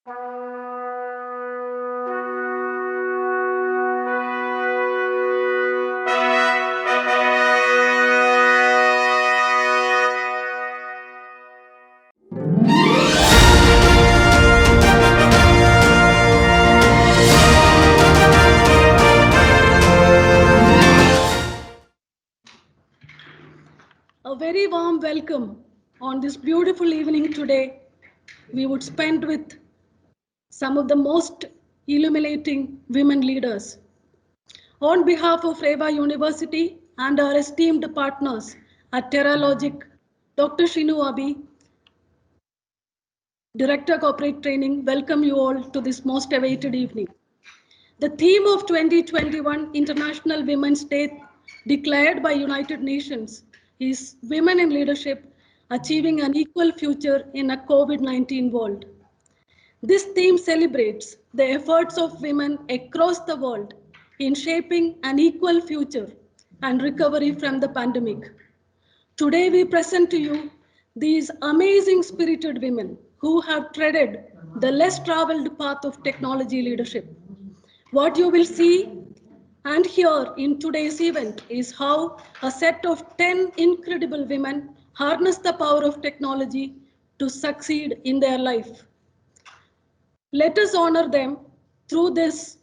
A very warm welcome on this beautiful evening today. We would spend with some of the most illuminating women leaders. On behalf of Reva University and our esteemed partners at TerraLogic, Dr. Shinu Abi, Director Corporate Training, welcome you all to this most awaited evening. The theme of 2021 International Women's Day declared by United Nations is Women in Leadership Achieving an Equal Future in a COVID-19 World. This theme celebrates the efforts of women across the world in shaping an equal future and recovery from the pandemic. Today we present to you these amazing spirited women who have treaded the less traveled path of technology leadership. What you will see and hear in today's event is how a set of 10 incredible women harness the power of technology to succeed in their life. Let us honor them through this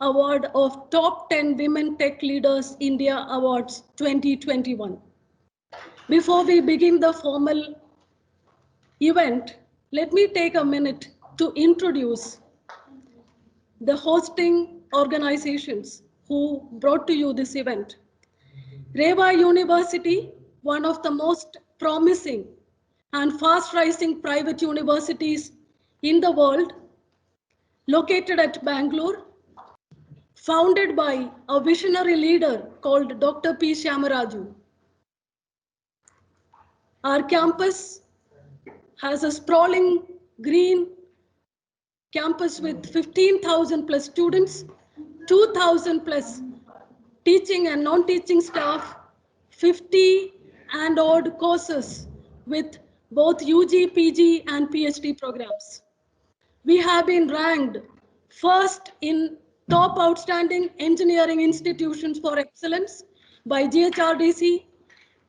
award of Top 10 Women Tech Leaders India Awards 2021. Before we begin the formal event, let me take a minute to introduce the hosting organizations who brought to you this event. Reva University, one of the most promising and fast rising private universities in the world, located at Bangalore, founded by a visionary leader called Dr. P. Shyamaraju. Our campus has a sprawling green campus with 15,000 plus students, 2,000 plus teaching and non-teaching staff, 50 and odd courses with both UG, PG and PhD programs. We have been ranked first in top outstanding engineering institutions for excellence by GHRDC.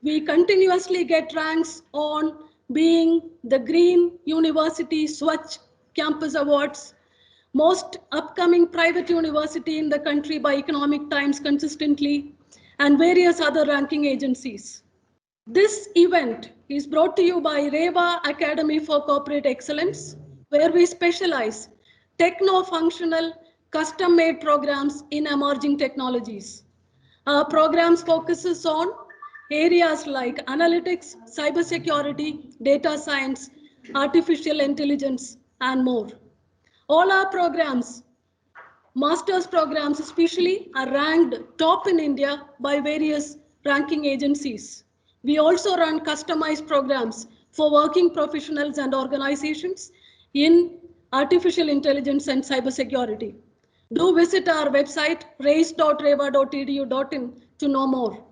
We continuously get ranks on being the Green University Swachh Campus Awards, most upcoming private university in the country by Economic Times consistently, and various other ranking agencies. This event is brought to you by Reva Academy for Corporate Excellence, where we specialize techno-functional, custom-made programs in emerging technologies. Our programs focuses on areas like analytics, cybersecurity, data science, artificial intelligence, and more. All our programs, master's programs especially, are ranked top in India by various ranking agencies. We also run customized programs for working professionals and organizations in artificial intelligence and cybersecurity. Do visit our website race.reva.edu.in to know more.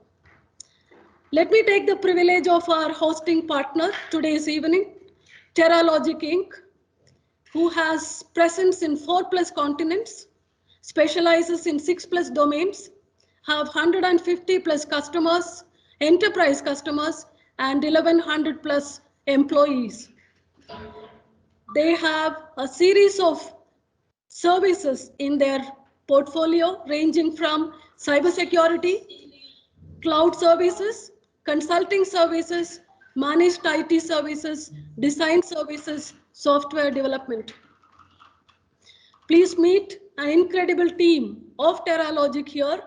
Let me take the privilege of our hosting partner today's evening, TerraLogic Inc., who has presence in 4+ continents, specializes in 6+ domains, have 150+ customers, enterprise customers, and 1100+ employees. They have a series of services in their portfolio ranging from cybersecurity, cloud services, consulting services, managed IT services, design services, software development. Please meet an incredible team of TerraLogic here,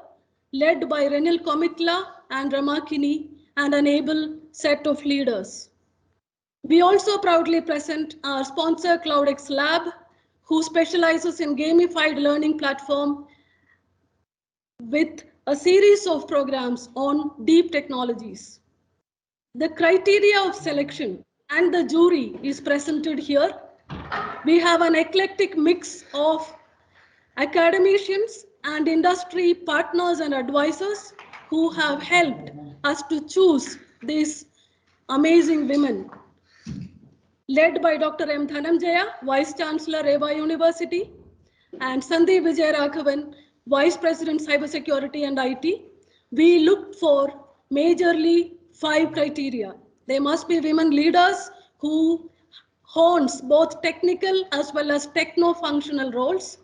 led by Renil Komitla and Ramakini, and an able set of leaders. We also proudly present our sponsor CloudX Lab, who specializes in gamified learning platform with a series of programs on deep technologies. The criteria of selection and the jury is presented here. We have an eclectic mix of academicians and industry partners and advisors who have helped us to choose these amazing women. led by Dr. M. Dhananjaya, Vice Chancellor, Reva University, and Sandeep Vijayaraghavan, Vice President, Cybersecurity and IT. We looked for majorly 5 criteria. They must be women leaders who hones both technical as well as techno-functional roles.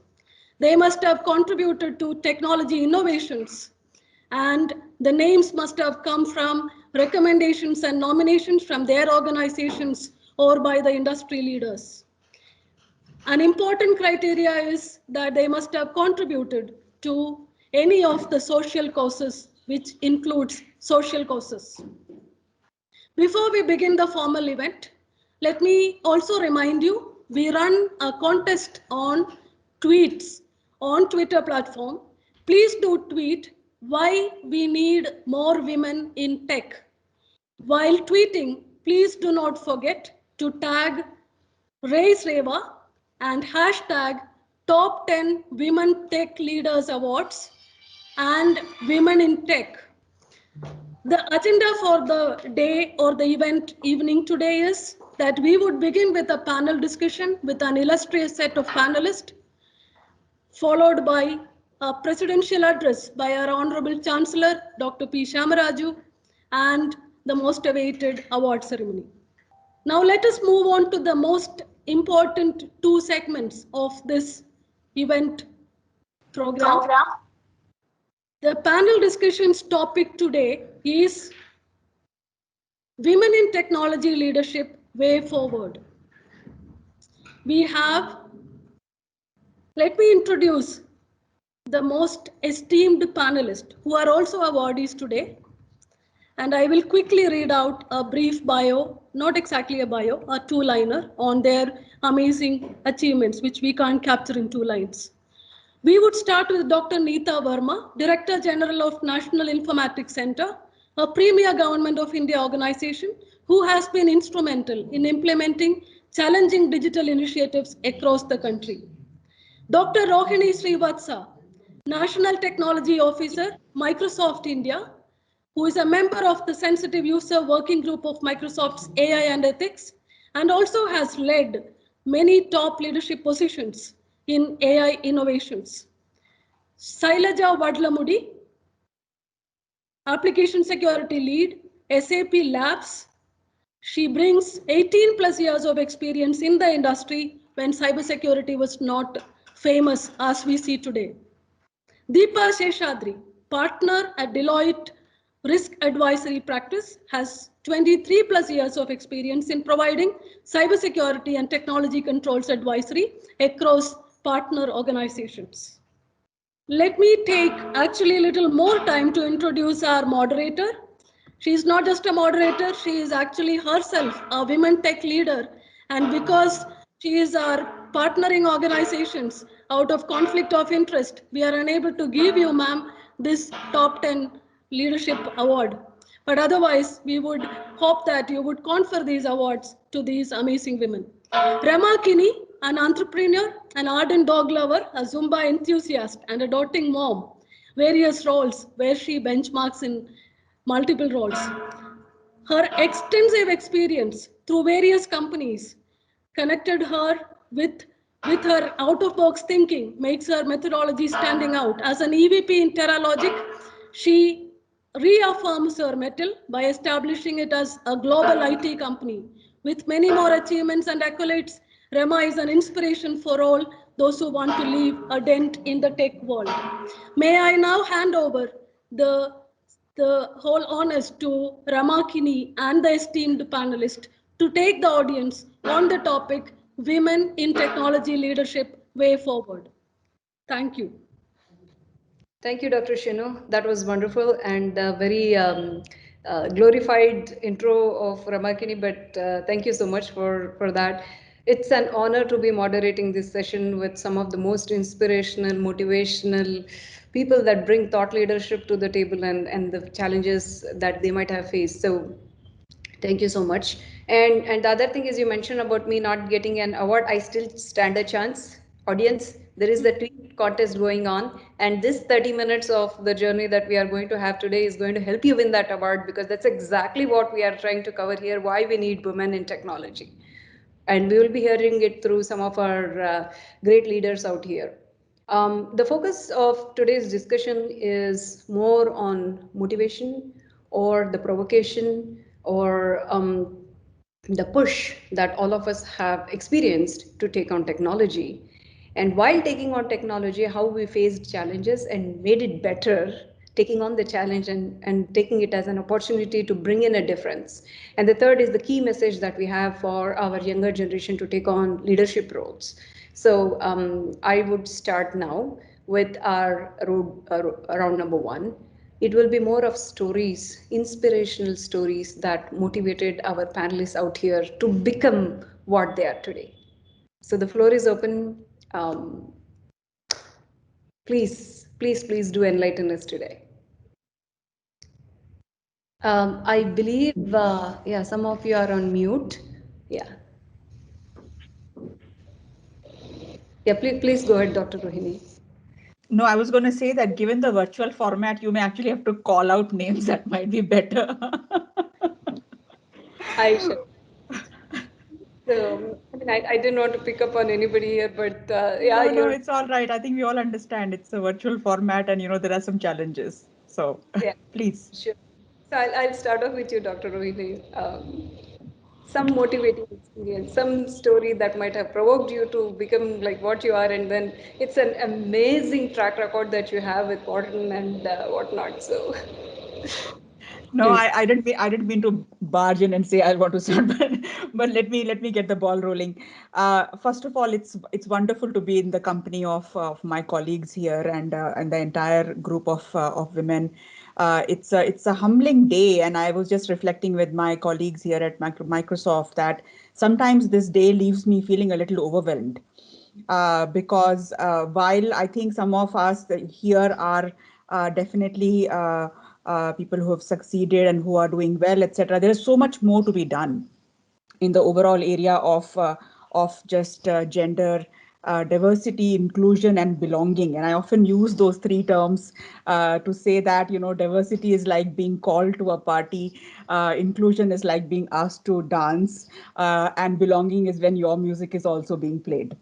They must have contributed to technology innovations, and the names must have come from recommendations and nominations from their organizations or by the industry leaders. An important criteria is that they must have contributed to any of the social causes, which includes social causes. Before we begin the formal event, let me also remind you, we run a contest on tweets on Twitter platform. Please do tweet why we need more women in tech. While tweeting, please do not forget to tag Raise Reva and hashtag Top 10 Women Tech Leaders Awards and Women in Tech. The agenda for the day or the event evening today is that we would begin with a panel discussion with an illustrious set of panelists, followed by a presidential address by our Honorable Chancellor, Dr. P. Shamaraju, and the most awaited award ceremony. Now let us move on to the most important 2 segments of this event program. The panel discussion's topic today is Women in Technology Leadership Way Forward. Let me introduce the most esteemed panelists who are also awardees today. And I will quickly read out a brief bio, not exactly a bio, a 2-liner on their amazing achievements, which we can't capture in 2 lines. We would start with Dr. Neeta Verma, Director General of National Informatics Center, a premier Government of India organization who has been instrumental in implementing challenging digital initiatives across the country. Dr. Rohini Srivatsa, National Technology Officer, Microsoft India, who is a member of the Sensitive User Working Group of Microsoft's AI and Ethics, and also has led many top leadership positions in AI innovations. Sailaja Vadlamudi, Application Security Lead, SAP Labs. She brings 18 plus years of experience in the industry when cybersecurity was not famous as we see today. Deepa Sheshadri, partner at Deloitte Risk Advisory Practice, has 23 plus years of experience in providing cybersecurity and technology controls advisory across partner organizations. Let me take actually a little more time to introduce our moderator. She is not just a moderator, she is actually herself a women tech leader. And because she is our partnering organizations, out of conflict of interest, we are unable to give you, ma'am, this top 10 leadership award. But otherwise, we would hope that you would confer these awards to these amazing women. Rama Kini, an entrepreneur, an ardent dog lover, a Zumba enthusiast, and a doting mom, various roles where she benchmarks in multiple roles. Her extensive experience through various companies connected her with her out-of-box thinking, makes her methodology standing out. As an EVP in Terralogic, she reaffirms her mettle by establishing it as a global IT company. With many more achievements and accolades, Rema is an inspiration for all those who want to leave a dent in the tech world. May I now hand over the whole honors to Ramakini and the esteemed panelist to take the audience on the topic Women in Technology Leadership Way Forward. Thank you. Thank you, Dr. Shinu. That was wonderful and very glorified intro of Ramakini, but thank you so much for that. It's an honor to be moderating this session with some of the most inspirational, motivational people that bring thought leadership to the table and the challenges that they might have faced. So thank you so much. And the other thing is you mentioned about me not getting an award. I still stand a chance. Audience, there is the tweet contest going on, and this 30 minutes of the journey that we are going to have today is going to help you win that award, because that's exactly what we are trying to cover here, why we need women in technology. And we will be hearing it through some of our great leaders out here. The focus of today's discussion is more on motivation or the provocation or the push that all of us have experienced to take on technology. And while taking on technology, how we faced challenges and made it better, taking on the challenge and taking it as an opportunity to bring in a difference. And the third is the key message that we have for our younger generation to take on leadership roles. So I would start now with our round number one. It will be more of stories, inspirational stories that motivated our panelists out here to become what they are today. So the floor is open. Um, please do enlighten us today. I believe, yeah, some of you are on mute. Yeah, yeah. Please go ahead, Dr. Rohini. No, I was going to say that given the virtual format, you may actually have to call out names that might be better. Aisha. So, I mean, I didn't want to pick up on anybody here, but yeah, No, it's all right. I think we all understand it's a virtual format and, there are some challenges. So yeah, please. sure. So I'll start off with you, Dr. Rohini. Some motivating experience, some story that might have provoked you to become like what you are, and then it's an amazing track record that you have with Wharton and whatnot. So, No, please. I didn't mean to barge in and say I want to start, but let me get the ball rolling. First of all, it's wonderful to be in the company of my colleagues here and the entire group of women. It's a humbling day, and I was just reflecting with my colleagues here at Microsoft that sometimes this day leaves me feeling a little overwhelmed. Because while I think some of us here are definitely people who have succeeded and who are doing well, etc., there is so much more to be done in the overall area of just gender. Diversity, inclusion, and belonging. And I often use those three terms to say that, diversity is like being called to a party, inclusion is like being asked to dance, and belonging is when your music is also being played.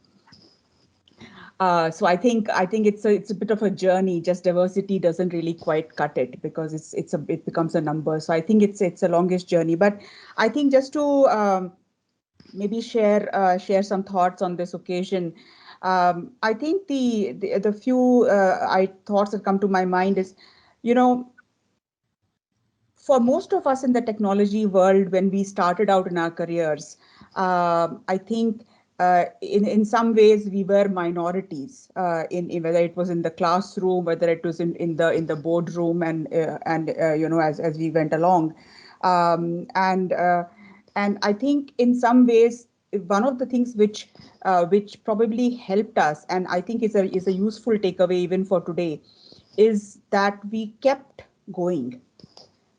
So I think it's a bit of a journey. Just diversity doesn't really quite cut it because it becomes a number. So I think it's a longest journey. But I think just to maybe share some thoughts on this occasion. I think the few I thoughts that come to my mind is, you know, for most of us in the technology world, when we started out in our careers, I think in some ways we were minorities in whether it was in the classroom, whether it was in the boardroom, and as we went along, and I think in some ways one of the things which probably helped us, and I think is a useful takeaway even for today, is that we kept going.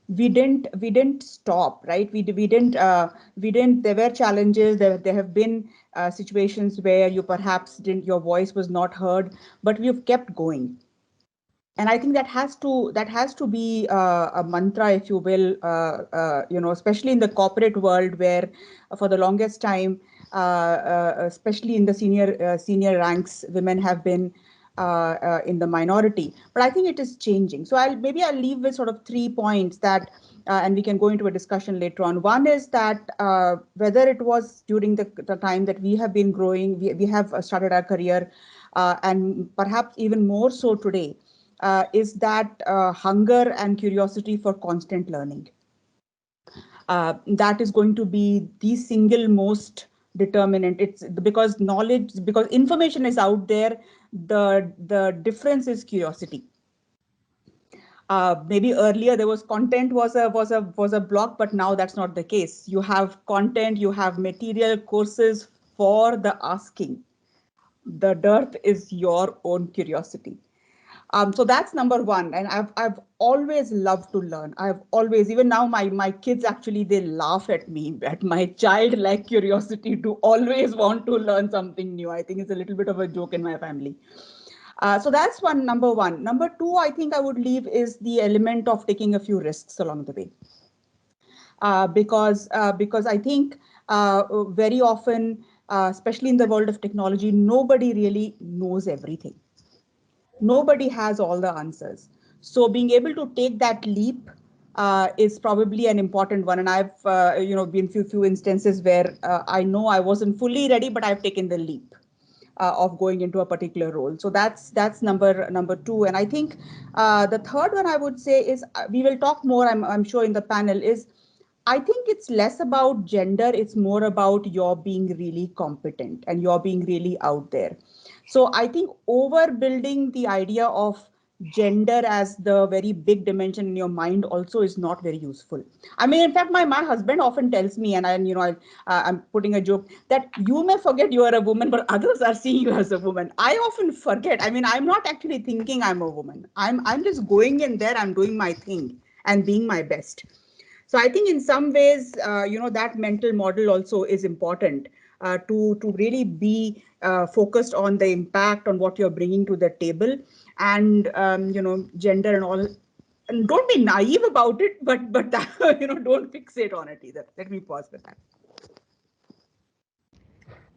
We didn't stop, right? We didn't There were challenges. There have been situations where you perhaps didn't your voice was not heard, but we've kept going. And I think that has to be a mantra, if you will, especially in the corporate world, where for the longest time, especially in the senior ranks, women have been in the minority. But I think it is changing. So I'll leave with sort of 3 points that, and we can go into a discussion later on. One is that whether it was during the time that we have been growing, we have started our career, and perhaps even more so today, is that hunger and curiosity for constant learning. That is going to be the single most determinant. It's because information is out there. The difference is curiosity. Maybe earlier there was content was a block, but now that's not the case. You have content, you have material, courses for the asking. The dearth is your own curiosity. So that's number one. And I've always loved to learn. I've always, even now, my kids actually, they laugh at me, at my childlike curiosity to always want to learn something new. I think it's a little bit of a joke in my family. So that's number one. Number two, I think I would leave is the element of taking a few risks along the way. Because I think very often, especially in the world of technology, nobody really knows everything. Nobody has all the answers. So being able to take that leap is probably an important one. And I've been few instances where I know I wasn't fully ready, but I've taken the leap of going into a particular role. So that's number two. And I think the third one I would say is we will talk more. I'm sure in the panel is. I think it's less about gender. It's more about your being really competent and you're being really out there. So I think overbuilding the idea of gender as the very big dimension in your mind also is not very useful. I mean, in fact, my husband often tells me, and I'm putting a joke that you may forget you are a woman, but others are seeing you as a woman. I often forget. I mean, I'm not actually thinking I'm a woman. I'm just going in there. I'm doing my thing and being my best. So I think in some ways, that mental model also is important to really be focused on the impact on what you're bringing to the table, and gender and all. And don't be naive about it, but don't fixate on it either. Let me pause with that.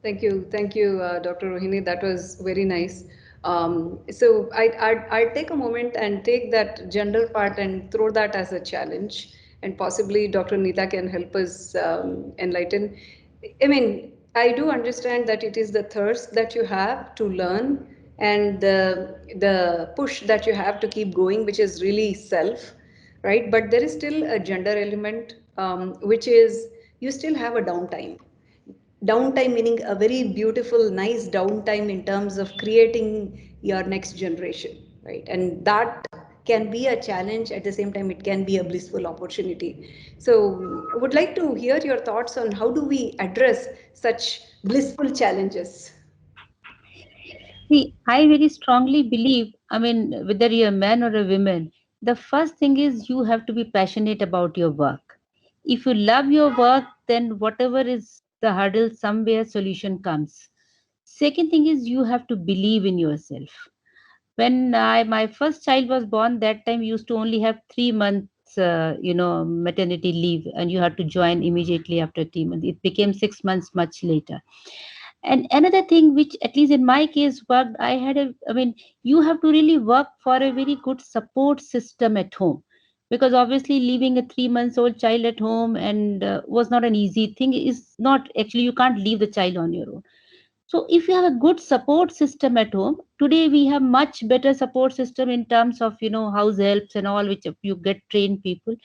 Thank you, Dr. Rohini. That was very nice. So I'd take a moment and take that gender part and throw that as a challenge, and possibly Dr. Neeta can help us enlighten. I mean, I do understand that it is the thirst that you have to learn and the push that you have to keep going, which is really self, right? But there is still a gender element, which is you still have a downtime meaning a very beautiful nice downtime in terms of creating your next generation, right? And that can be a challenge. At the same time, it can be a blissful opportunity. So I would like to hear your thoughts on how do we address such blissful challenges. See, I very strongly believe, I mean, whether you're a man or a woman, the first thing is you have to be passionate about your work. If you love your work, then whatever is the hurdle, somewhere solution comes. Second thing is you have to believe in yourself. When my first child was born, that time we used to only have 3 months, maternity leave, and you had to join immediately after 3 months. It became 6 months much later. And another thing which at least in my case worked, I mean, you have to really work for a very good support system at home, because obviously leaving a 3 months old child at home and was not an easy thing. Is not actually, you can't leave the child on your own. So if you have a good support system at home, today we have much better support system in terms of, house helps and all, which you get trained people.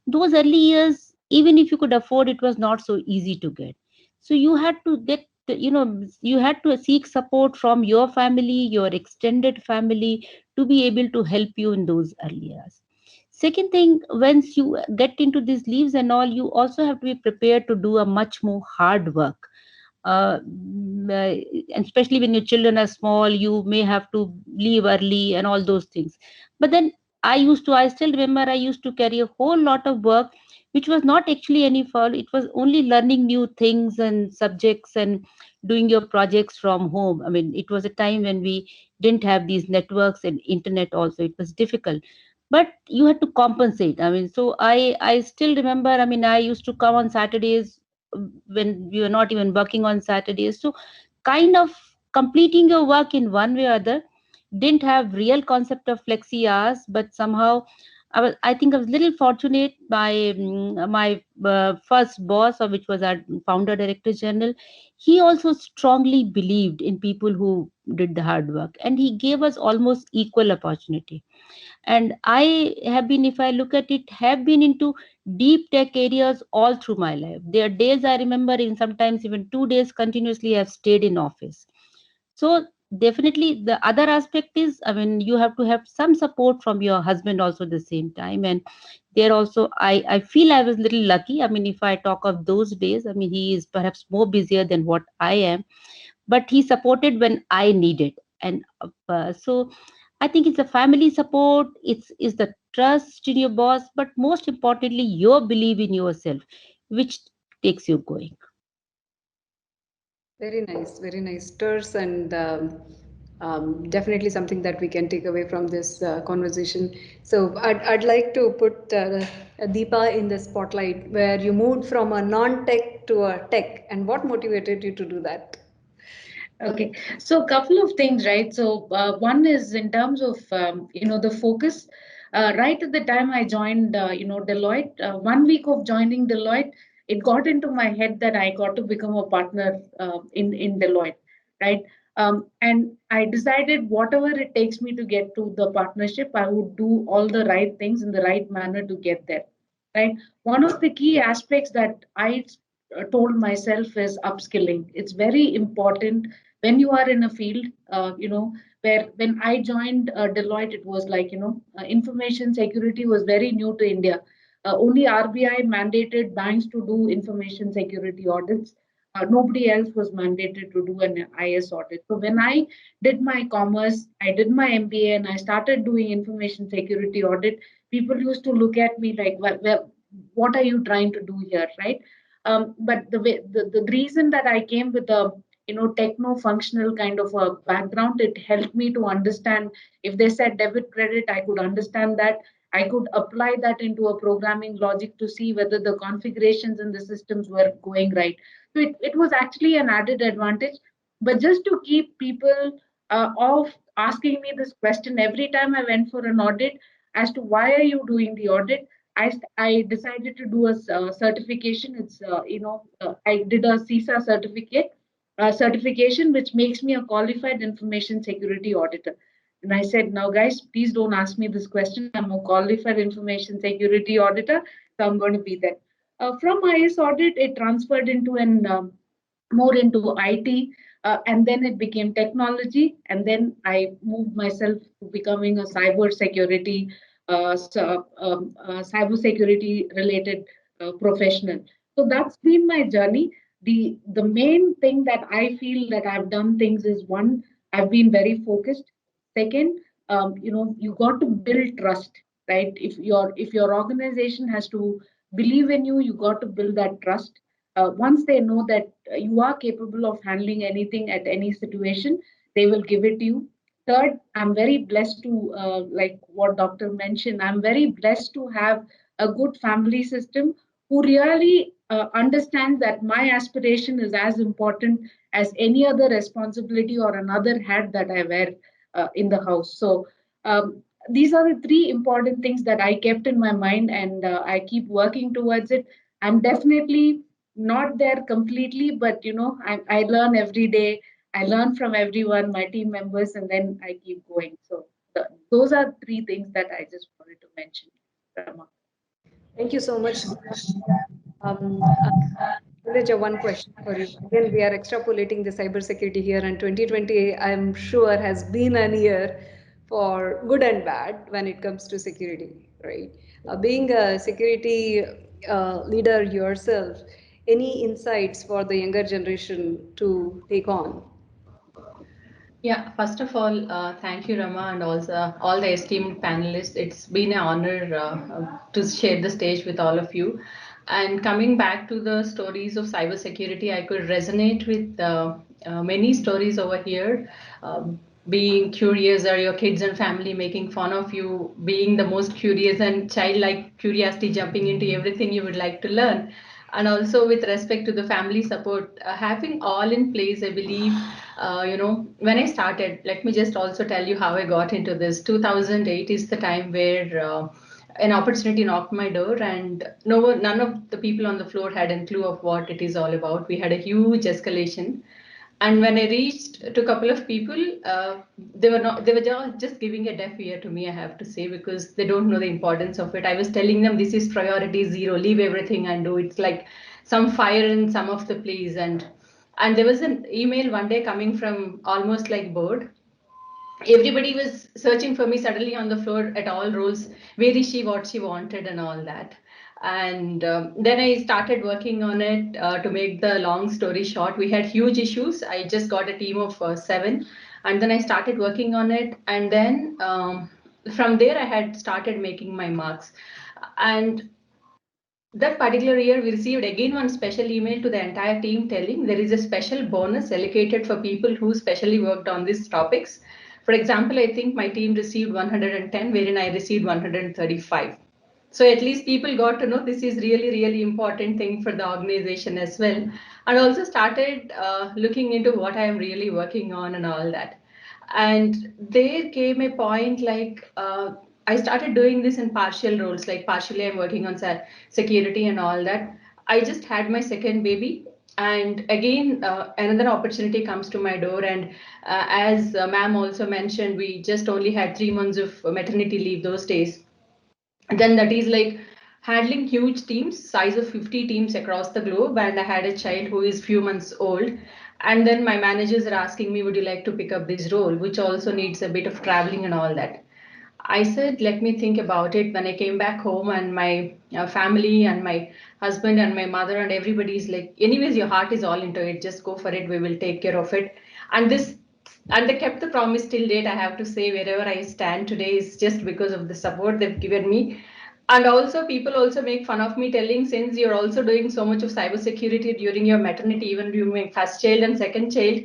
Those early years, even if you could afford, it was not so easy to get. So you had to get, you had to seek support from your family, your extended family, to be able to help you in those early years. Second thing, once you get into these leaves and all, you also have to be prepared to do a much more hard work. And especially when your children are small, you may have to leave early and all those things. But then I still remember I used to carry a whole lot of work, which was not actually any fault. It was only learning new things and subjects and doing your projects from home. I mean, it was a time when we didn't have these networks and internet also. It was difficult. But you had to compensate. I mean, so I still remember, I mean, I used to come on Saturdays when we were not even working on Saturdays. So kind of completing your work in one way or other. Didn't have real concept of flexi hours, but somehow I think I was little fortunate. My first boss, or which was our founder director general, he also strongly believed in people who did the hard work, and he gave us almost equal opportunity. And I have been, if I look at it, have been into deep tech areas all through my life. There are days I remember, in sometimes even 2 days continuously I've stayed in office. So definitely the other aspect is, I mean, you have to have some support from your husband also at the same time. And there also I feel I was little lucky. I mean, if I talk of those days, I mean, he is perhaps more busier than what I am, but he supported when I needed. And so I think it's a family support, it's the trust in your boss, but most importantly, your belief in yourself, which takes you going. Very nice. Terse and definitely something that we can take away from this conversation. So I'd like to put Deepa in the spotlight, where you moved from a non-tech to tech, and what motivated you to do that? Okay, so a couple of things, right? So one is in terms of the focus. Right at the time I joined, Deloitte, 1 week of joining Deloitte, it got into my head that I got to become a partner in Deloitte, right? And I decided whatever it takes me to get to the partnership, I would do all the right things in the right manner to get there, right? One of the key aspects that I told myself is upskilling. It's very important when you are in a field, where when I joined Deloitte, it was like, information security was very new to India. Only RBI mandated banks to do information security audits. Nobody else was mandated to do an IS audit. So when I did my commerce, I did my MBA, and I started doing information security audit, people used to look at me like, well, what are you trying to do here, right? But the reason that I came with a techno functional kind of a background, it helped me to understand. If they said debit credit, I could understand that. I could apply that into a programming logic to see whether the configurations in the systems were going right. So it was actually an added advantage. But just to keep people off asking me this question every time I went for an audit as to why are you doing the audit, I decided to do a certification. It's I did a CISA certification, which makes me a qualified information security auditor. And I said, now, guys, please don't ask me this question. I'm a qualified information security auditor, so I'm going to be there. From IS audit, it transferred into an more into IT, and then it became technology, and then I moved myself to becoming a cyber security related professional. So that's been my journey. The main thing that I feel that I've done things is, one, I've been very focused. Second, you got to build trust, right? If your organization has to believe in you, you got to build that trust. Once they know that you are capable of handling anything at any situation, they will give it to you. Third, I'm very blessed to, like what Doctor mentioned, I'm very blessed to have a good family system who really understands that my aspiration is as important as any other responsibility or another hat that I wear in the house. So these are the three important things that I kept in my mind, and I keep working towards it. I'm definitely not there completely, but I learn every day. I learn from everyone, my team members, and then I keep going. So those are three things that I just wanted to mention, Rama. Thank you so much. Um, Nileja, one question for you. Again, we are extrapolating the cybersecurity here, and 2020, I'm sure, has been an year for good and bad when it comes to security, right? Being a security leader yourself, any insights for the younger generation to take on? Yeah, first of all, thank you, Rama, and also all the esteemed panelists. It's been an honor to share the stage with all of you. And coming back to the stories of cybersecurity, I could resonate with many stories over here. Being curious, or your kids and family making fun of you, being the most curious and childlike curiosity, jumping into everything you would like to learn. And also with respect to the family support, having all in place, I believe, when I started, let me just also tell you how I got into this. 2008 is the time where an opportunity knocked my door, and none of the people on the floor had a clue of what it is all about. We had a huge escalation. And when I reached to a couple of people, they were just giving a deaf ear to me, I have to say, because they don't know the importance of it. I was telling them this is priority zero, leave everything and do. It's like some fire in some of the place. And there was an email one day coming from almost like board. Everybody was searching for me suddenly on the floor at all roles. Where is she, what she wanted, and all that. And then I started working on it. To make the long story short, we had huge issues. I just got a team of 7, and then I started working on it. And then from there, I had started making my marks. And that particular year, we received again one special email to the entire team telling there is a special bonus allocated for people who specially worked on these topics. For example, I think my team received 110, wherein I received 135. So at least people got to know this is really, really important thing for the organization as well. And also started looking into what I am really working on and all that. And there came a point like I started doing this in partial roles, like partially I'm working on security and all that. I just had my second baby, and again another opportunity comes to my door. And as ma'am also mentioned, we just only had 3 months of maternity leave those days. And then that is like handling huge teams, size of 50 teams across the globe. And I had a child who is few months old. And then my managers are asking me, would you like to pick up this role, which also needs a bit of traveling and all that. I said, let me think about it. When I came back home, and my family and my husband and my mother and everybody's like, anyways, your heart is all into it. Just go for it. We will take care of it. And and they kept the promise till date. I have to say, wherever I stand today is just because of the support they've given me. And also, people also make fun of me, telling, since you're also doing so much of cybersecurity during your maternity, even during first child and second child.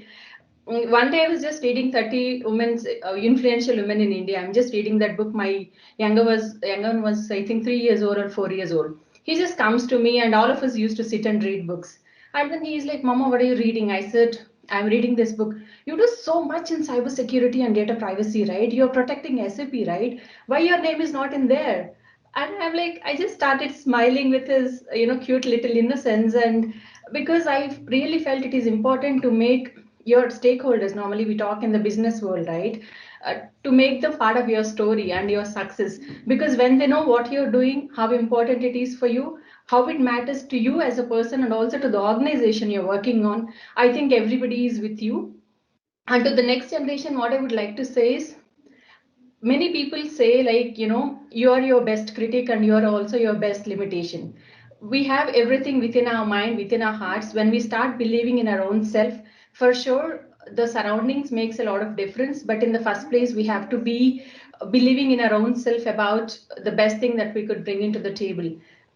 One day I was just reading 30 women's influential women in India. I'm just reading that book. My younger one was, I think, 3 years old or 4 years old. He just comes to me, and all of us used to sit and read books. And then he's like, Mama, what are you reading? I said, I'm reading this book. You do so much in cybersecurity and data privacy, right? You're protecting SAP, right? Why your name is not in there? And I'm like, I just started smiling with his, cute little innocence. And because I really felt it is important to make your stakeholders, normally we talk in the business world, right, to make them part of your story and your success, because when they know what you're doing, how important it is for you, how it matters to you as a person and also to the organization you're working on, I think everybody is with you. And to the next generation, what I would like to say is, many people say, like, you are your best critic and you are also your best limitation. We have everything within our mind, within our hearts. When we start believing in our own self, for sure the surroundings makes a lot of difference, but in the first place we have to be believing in our own self about the best thing that we could bring into the table.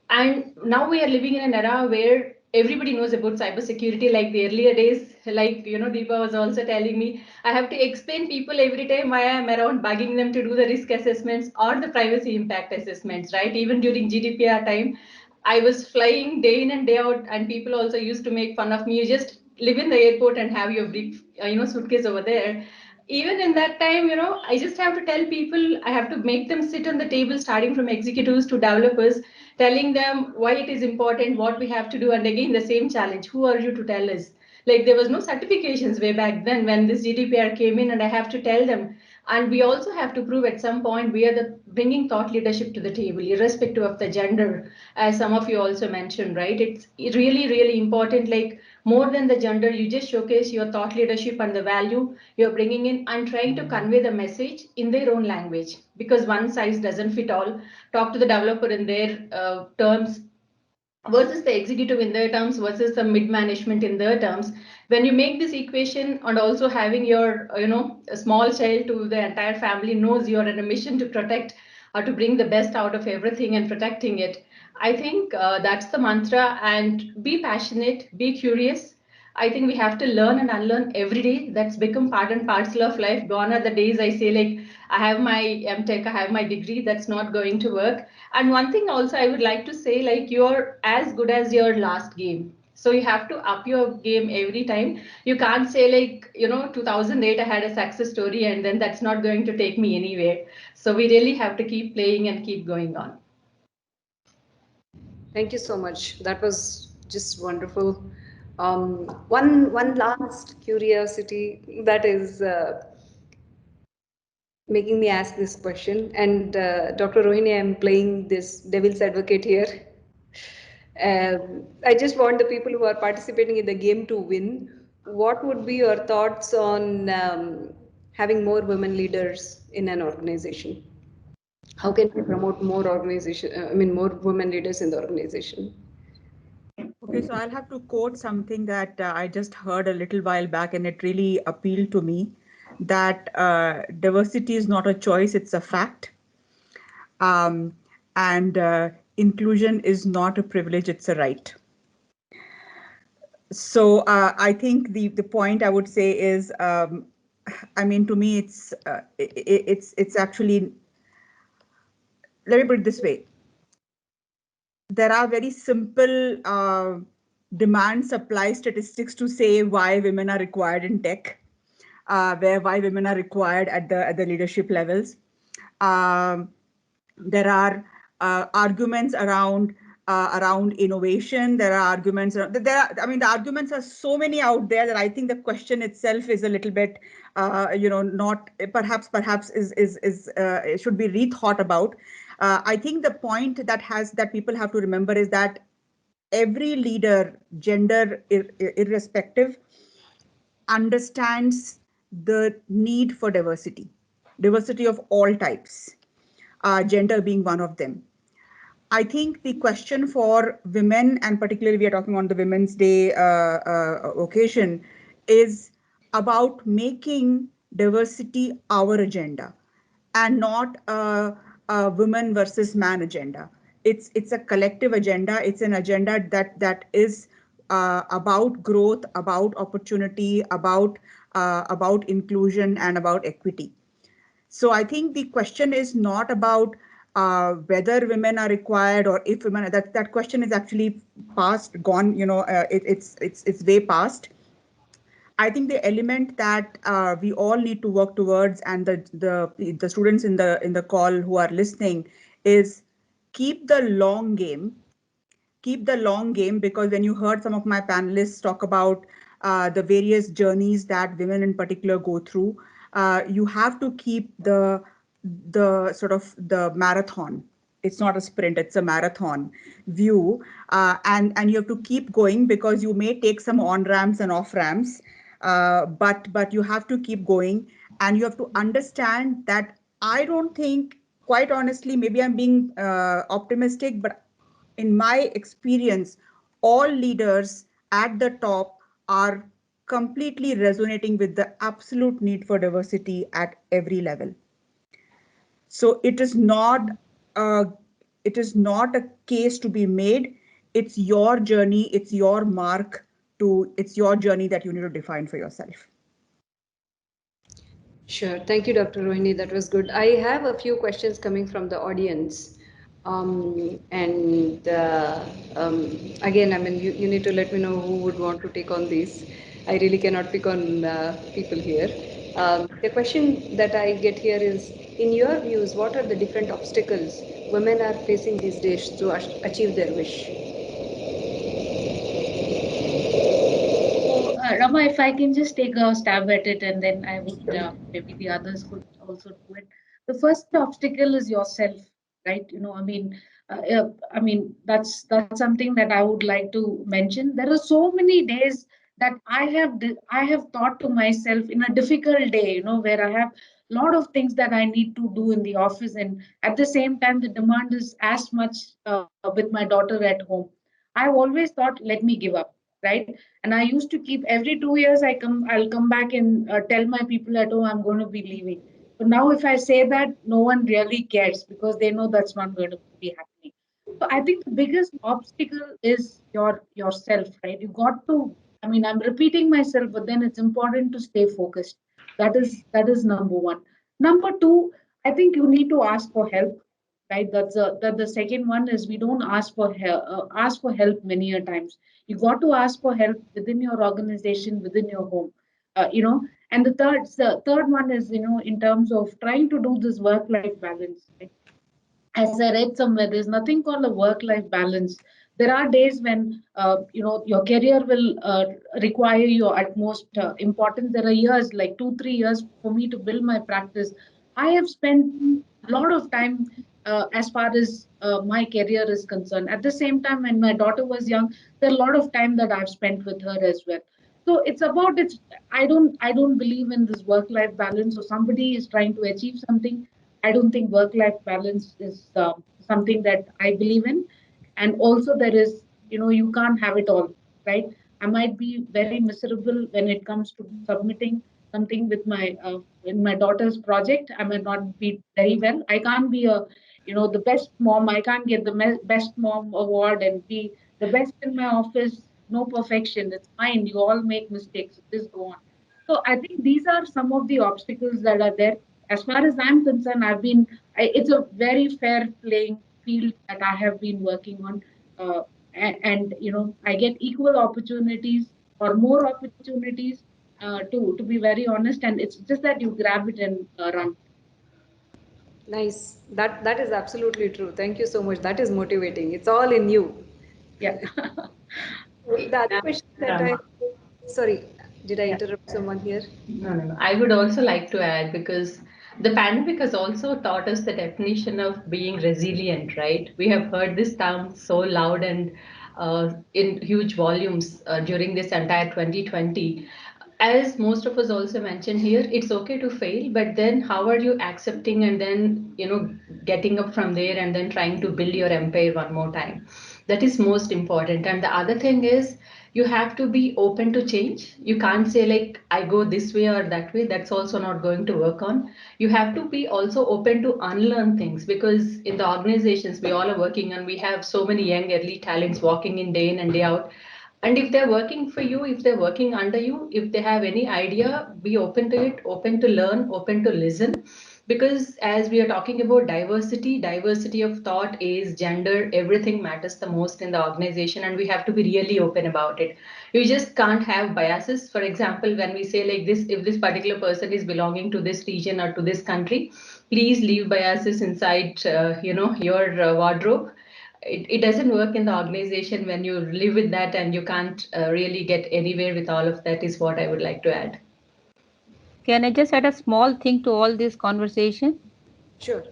And now we are living in an era where everybody knows about cybersecurity. Like the earlier days, like, Deepa was also telling me, I have to explain people every time why I'm around, bugging them to do the risk assessments or the privacy impact assessments, right? Even during GDPR time, I was flying day in and day out, and people also used to make fun of me. You just live in the airport and have your brief, suitcase over there. Even in that time, I just have to tell people, I have to make them sit on the table, starting from executives to developers, telling them why it is important, what we have to do. And again, the same challenge, who are you to tell us? Like, there was no certifications way back then when this GDPR came in, and I have to tell them. And we also have to prove at some point we are the bringing thought leadership to the table, irrespective of the gender, as some of you also mentioned, right? It's really, really important. Like, more than the gender, you just showcase your thought leadership and the value you're bringing in, and trying to convey the message in their own language, because one size doesn't fit all. Talk to the developer in their terms versus the executive in their terms versus the mid management in their terms. When you make this equation, and also having your a small child to the entire family knows you're on a mission to protect or to bring the best out of everything and protecting it, I think that's the mantra. And be passionate, be curious. I think we have to learn and unlearn every day. That's become part and parcel of life. Gone are the days I say, like, I have my MTech, I have my degree. That's not going to work. And one thing also I would like to say, like, you're as good as your last game. So you have to up your game every time. You can't say, like, 2008 I had a success story and then that's not going to take me anywhere. So we really have to keep playing and keep going on. Thank you so much. That was just wonderful. One last curiosity that is making me ask this question. And Dr. Rohini, I'm playing this devil's advocate here. I just want the people who are participating in the game to win. What would be your thoughts on having more women leaders in an organization? How can we promote more more women leaders in the organization? Okay, so I'll have to quote something that I just heard a little while back, and it really appealed to me, that diversity is not a choice, it's a fact. And inclusion is not a privilege, it's a right. So I think the point I would say is, I mean, to me, it's actually, let me put it this way. there are very simple demand supply statistics to say why women are required in tech, why women are required at the leadership levels. There are arguments around innovation. There are arguments. I mean, the arguments are so many out there that I think the question itself is a little bit, not perhaps is it should be rethought about. I think the point that people have to remember is that every leader, gender irrespective, understands the need for diversity of all types, gender being one of them. I think the question for women, and particularly we are talking on the Women's Day occasion, is about making diversity our agenda and not a women versus man agenda. It's a collective agenda. It's an agenda that is about growth, about opportunity, about inclusion, and about equity. So I think the question is not about whether women are required or if women. That question is actually past, gone. It's way past. I think the element that we all need to work towards, and the students in the call who are listening, is keep the long game. Keep the long game, because when you heard some of my panelists talk about the various journeys that women in particular go through, you have to keep the sort of the marathon. It's not a sprint, it's a marathon view, and you have to keep going, because you may take some on ramps and off ramps, but you have to keep going, and you have to understand that I don't think, quite honestly, maybe I'm being optimistic, but in my experience, all leaders at the top are completely resonating with the absolute need for diversity at every level. So it is not a case to be made. It's your journey. It's your mark it's your journey that you need to define for yourself. Sure. Thank you, Dr. Rohini. That was good. I have a few questions coming from the audience. Again, I mean, you need to let me know who would want to take on these. I really cannot pick on people here. The question that I get here is, in your views, what are the different obstacles women are facing these days to achieve their wish? Rama, if I can just take a stab at it, and then I would maybe the others could also do it. The first obstacle is yourself, right? I mean that's something that I would like to mention. There are so many days that I have thought to myself in a difficult day, where I have a lot of things that I need to do in the office, and at the same time the demand is as much with my daughter at home. I've always thought, let me give up, right? And I used to keep every 2 years I'll come back and tell my people at home I'm going to be leaving. But now if I say that, no one really cares because they know that's not going to be happening. So I think the biggest obstacle is yourself, right? You got to. I mean, I'm repeating myself, but then it's important to stay focused. That is number one. Number two, I think you need to ask for help, right? That the second one is we don't ask for help many a times. You got to ask for help within your organization, within your home, and the third one is, in terms of trying to do this work life balance, right? As I read somewhere, there's nothing called a work-life balance. There are days when your career will require your utmost importance. There are years, like 2-3 years, for me to build my practice. I have spent a lot of time as far as my career is concerned. At the same time, when my daughter was young, there are a lot of time that I've spent with her as well. So it's about it's. I don't believe in this work-life balance. Or somebody is trying to achieve something. I don't think work-life balance is something that I believe in. And also there is, you can't have it all, right? I might be very miserable when it comes to submitting something with my in my daughter's project. I might not be very well. I can't be the best mom. I can't get the best mom award and be the best in my office. No perfection. It's fine. You all make mistakes. Just go on. So I think these are some of the obstacles that are there. As far as I'm concerned, it's a very fair playing field that I have been working on. and I get equal opportunities or more opportunities, to be very honest, and it's just that you grab it and run. Nice. That is absolutely true. Thank you so much. That is motivating. It's all in you. Yeah. The other question that Rama. sorry, did I Yeah. interrupt someone here? No, no, no. I would also like to add, because the pandemic has also taught us the definition of being resilient, right? We have heard this term so loud and in huge volumes during this entire 2020. As most of us also mentioned here, it's okay to fail, but then how are you accepting and then, getting up from there and then trying to build your empire one more time? That is most important. And the other thing is, you have to be open to change. You can't say like, I go this way or that way. That's also not going to work on. You have to be also open to unlearn things, because in the organizations we all are working and we have so many young early talents walking in day in and day out. And if they're working for you, if they're working under you, if they have any idea, be open to it, open to learn, open to listen. Because as we are talking about diversity of thought, age, gender, everything matters the most in the organization, and we have to be really open about it. You just can't have biases. For example, when we say like this, if this particular person is belonging to this region or to this country, please leave biases inside your wardrobe. It doesn't work in the organization when you live with that, and you can't really get anywhere with all of that, is what I would like to add. Can I just add a small thing to all this conversation? Sure.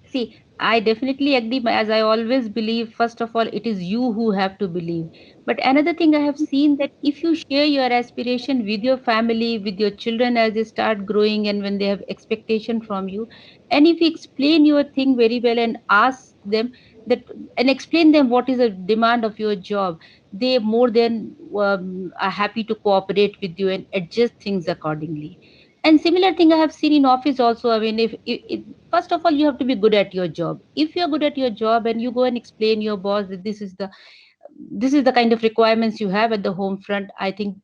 See, I definitely agree. As I always believe, first of all, it is you who have to believe. But another thing I have seen, that if you share your aspiration with your family, with your children as they start growing and when they have expectation from you, and if you explain your thing very well and ask them that and explain them what is the demand of your job, they more than are happy to cooperate with you and adjust things accordingly. And similar thing I have seen in office also. I mean, if first of all, you have to be good at your job. If you're good at your job and you go and explain your boss that this is the kind of requirements you have at the home front, I think,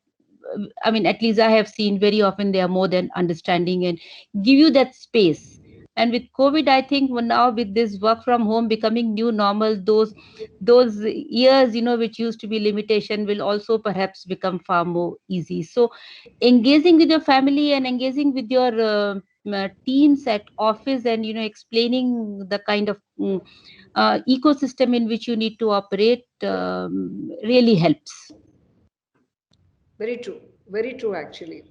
I mean, at least I have seen very often they are more than understanding and give you that space. And with COVID, I think now with this work from home becoming new normal, those years, which used to be limitation, will also perhaps become far more easy. So engaging with your family and engaging with your teams at office, and explaining the kind of ecosystem in which you need to operate really helps. Very true. Very true, actually.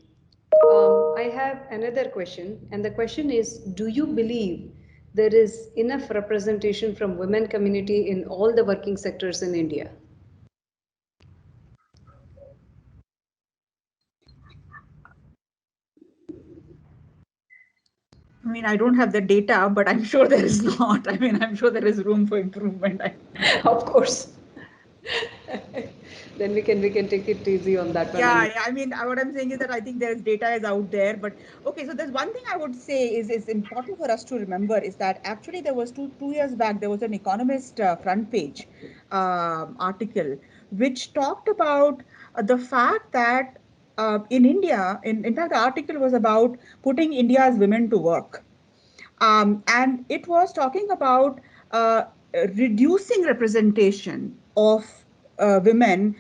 I have another question, and the question is, do you believe there is enough representation from women community in all the working sectors in India? I mean, I don't have the data, but I'm sure there is not. I mean, I'm sure there is room for improvement. Of course. Then we can take it easy on that one. Yeah, I mean, what I'm saying is that I think there's data is out there, but okay. So there's one thing I would say is important for us to remember is that actually there was two years back there was an Economist front page article which talked about the fact that in India, in fact, the article was about putting India's women to work. And it was talking about reducing representation of women.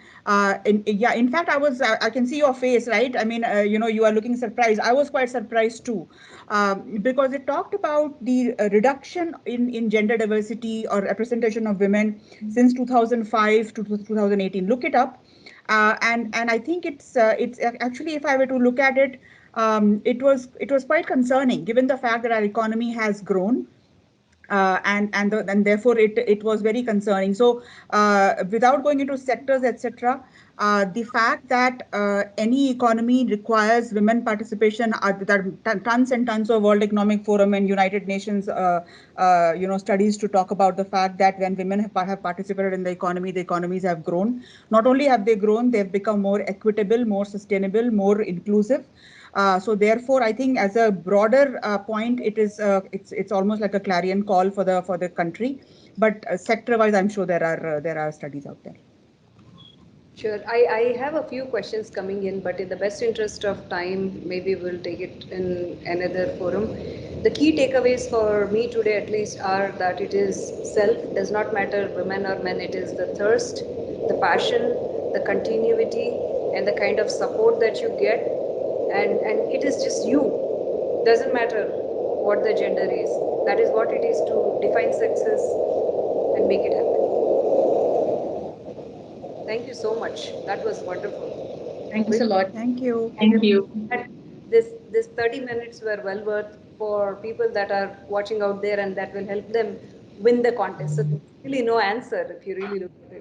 In fact, I can see your face, right? I mean, you are looking surprised. I was quite surprised too, because it talked about the reduction in gender diversity or representation of women since 2005 to 2018. Look it up. And I think it's actually, if I were to look at it, it was quite concerning given the fact that our economy has grown, and therefore it was very concerning. So without going into sectors, etc., the fact that any economy requires women participation, that tons and tons of World Economic Forum and United Nations studies to talk about the fact that when women have participated in the economies have grown. Not only have they grown, they've become more equitable, more sustainable, more inclusive. So therefore, I think as a broader point, it's almost like a clarion call for the country. But sector-wise, I'm sure there are studies out there. Sure. I have a few questions coming in, but in the best interest of time, maybe we'll take it in another forum. The key takeaways for me today, at least, are that it is self, does not matter women or men, it is the thirst, the passion, the continuity, and the kind of support that you get. And it is just you. Doesn't matter what the gender is. That is what it is to define success and make it happen. Thank you so much. That was wonderful. Thanks a lot. Thank you. Thank you. This 30 minutes were well worth for people that are watching out there, and that will help them win the contest. So there's really no answer if you really look at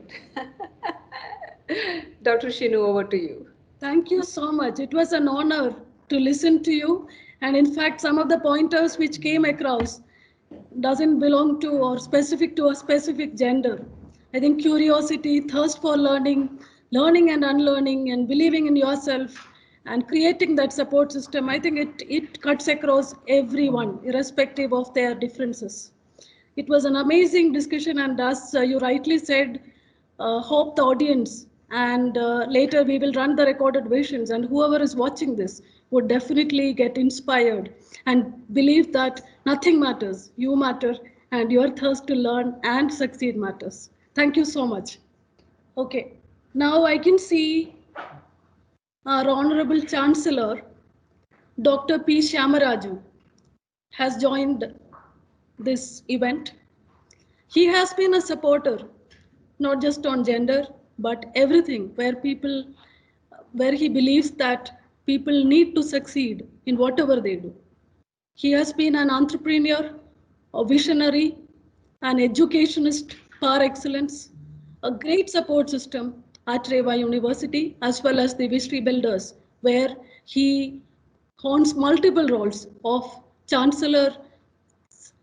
it. Dr. Shinu, over to you. Thank you so much. It was an honor to listen to you. And in fact, some of the pointers which came across doesn't belong to or specific to a specific gender. I think curiosity, thirst for learning, learning and unlearning, and believing in yourself and creating that support system, I think it cuts across everyone, irrespective of their differences. It was an amazing discussion, and as you rightly said, hope the audience and later we will run the recorded versions, and whoever is watching this would definitely get inspired and believe that nothing matters, you matter, and your thirst to learn and succeed matters. Thank you so much. Okay, now I can see our Honorable Chancellor, Dr. P. Shyamaraju, has joined this event. He has been a supporter, not just on gender, but everything where he believes that people need to succeed in whatever they do. He has been an entrepreneur, a visionary, an educationist par excellence, a great support system at Reva University, as well as the Vistry Builders, where he holds multiple roles of Chancellor,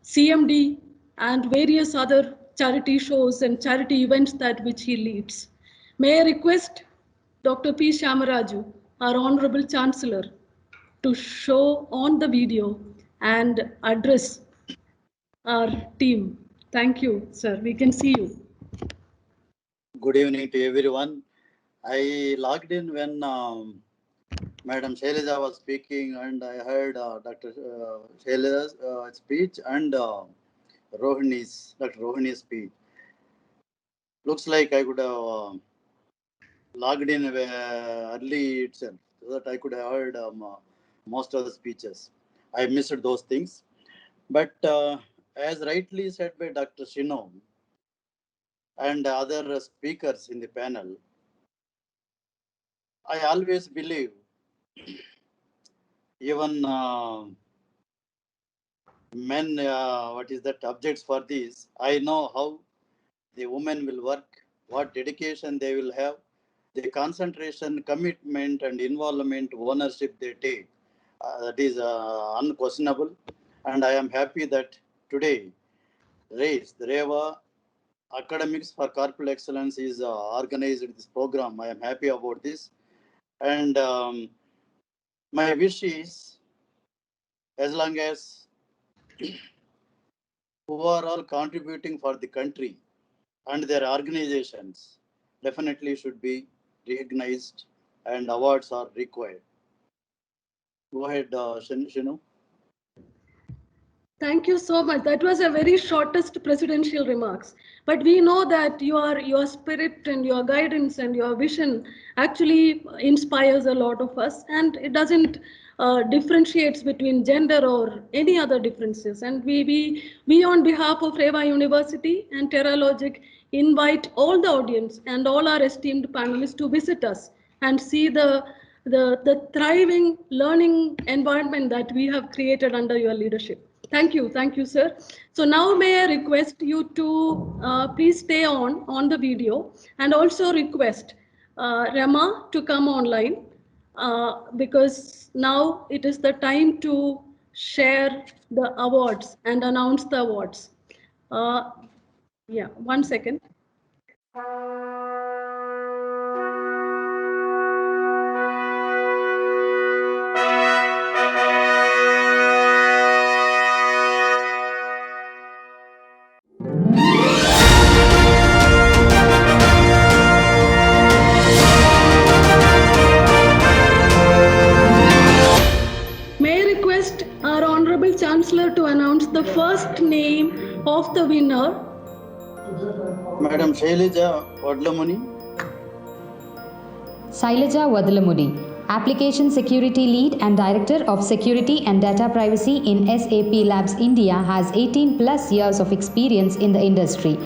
CMD, and various other charity shows and charity events that which he leads. May I request Dr. P. Shyamaraju, our Honorable Chancellor, to show on the video and address our team. Thank you, sir. We can see you. Good evening to everyone. I logged in when Madam Shailaja was speaking, and I heard Dr. Shailaja's speech and Dr. Rohini's speech. Looks like I could have logged in early itself, so that I could have heard most of the speeches. I missed those things. But as rightly said by Dr. Shinu and other speakers in the panel, I always believe, even men, what is that objects for this, I know how the women will work, what dedication they will have, the concentration, commitment and involvement, ownership they take. That is unquestionable. And I am happy that today, RACE, the Reva Academics for Corporate Excellence, is organized this program. I am happy about this. And my wish is, as long as who are all contributing for the country and their organizations, definitely should be recognized and awards are required. Go ahead, Shinu. Thank you so much. That was a very shortest presidential remarks. But we know that your spirit and your guidance and your vision actually inspires a lot of us, and it doesn't differentiates between gender or any other differences. And we on behalf of Reva University and TerraLogic invite all the audience and all our esteemed panelists to visit us and see the thriving learning environment that we have created under your leadership. Thank you, sir. So now may I request you to please stay on the video, and also request Rama to come online because now it is the time to share the awards and announce the awards. Yeah, 1 second. May I request our Honorable Chancellor the first name of the winner. Madam Shailaja Wadlamuni. Shailaja Wadlamudi, Application Security Lead and Director of Security and Data Privacy in SAP Labs India, has 18 plus years of experience in the industry.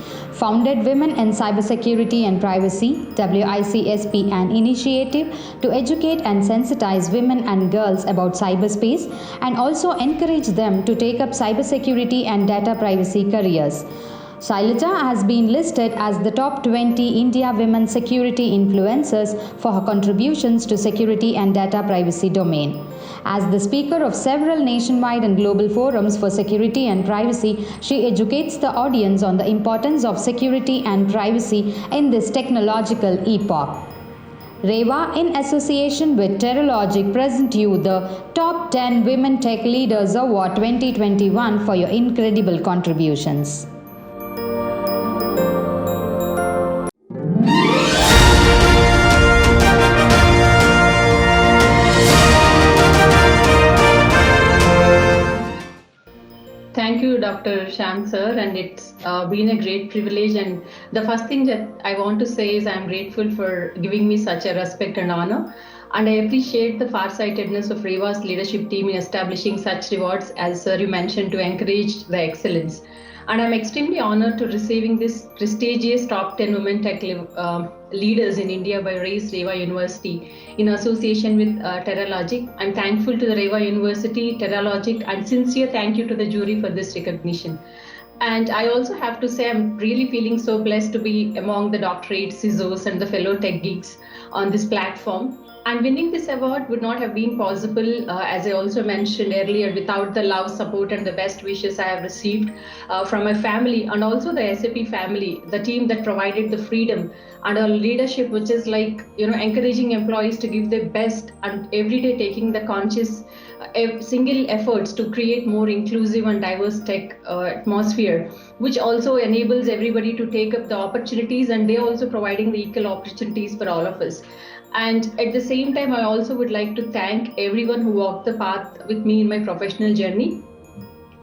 Founded Women in Cybersecurity and Privacy, WICSP, an initiative to educate and sensitize women and girls about cyberspace and also encourage them to take up cybersecurity and data privacy careers. Shailaja has been listed as the top 20 India women security influencers for her contributions to security and data privacy domain. As the speaker of several nationwide and global forums for security and privacy, she educates the audience on the importance of security and privacy in this technological epoch. REWA, in association with Terralogic, present you the Top 10 Women Tech Leaders Award 2021 for your incredible contributions. Thank you, Dr. Sham sir, and it's been a great privilege. And the first thing that I want to say is I'm grateful for giving me such a respect and honor. And I appreciate the farsightedness of REWA's leadership team in establishing such rewards, as sir you mentioned, to encourage the excellence. And I'm extremely honored to receiving this prestigious top 10 women tech leaders in India by RAISE REWA University in association with Terralogic. I'm thankful to the REWA University, Terralogic, and sincere thank you to the jury for this recognition. And I also have to say I'm really feeling so blessed to be among the doctorate CISOs and the fellow tech geeks on this platform. And winning this award would not have been possible, as I also mentioned earlier, without the love, support, and the best wishes I have received from my family and also the SAP family, the team that provided the freedom and our leadership, which is like, encouraging employees to give their best and every day taking the conscious single efforts to create more inclusive and diverse tech atmosphere, which also enables everybody to take up the opportunities, and they're also providing the equal opportunities for all of us. And at the same time, I also would like to thank everyone who walked the path with me in my professional journey.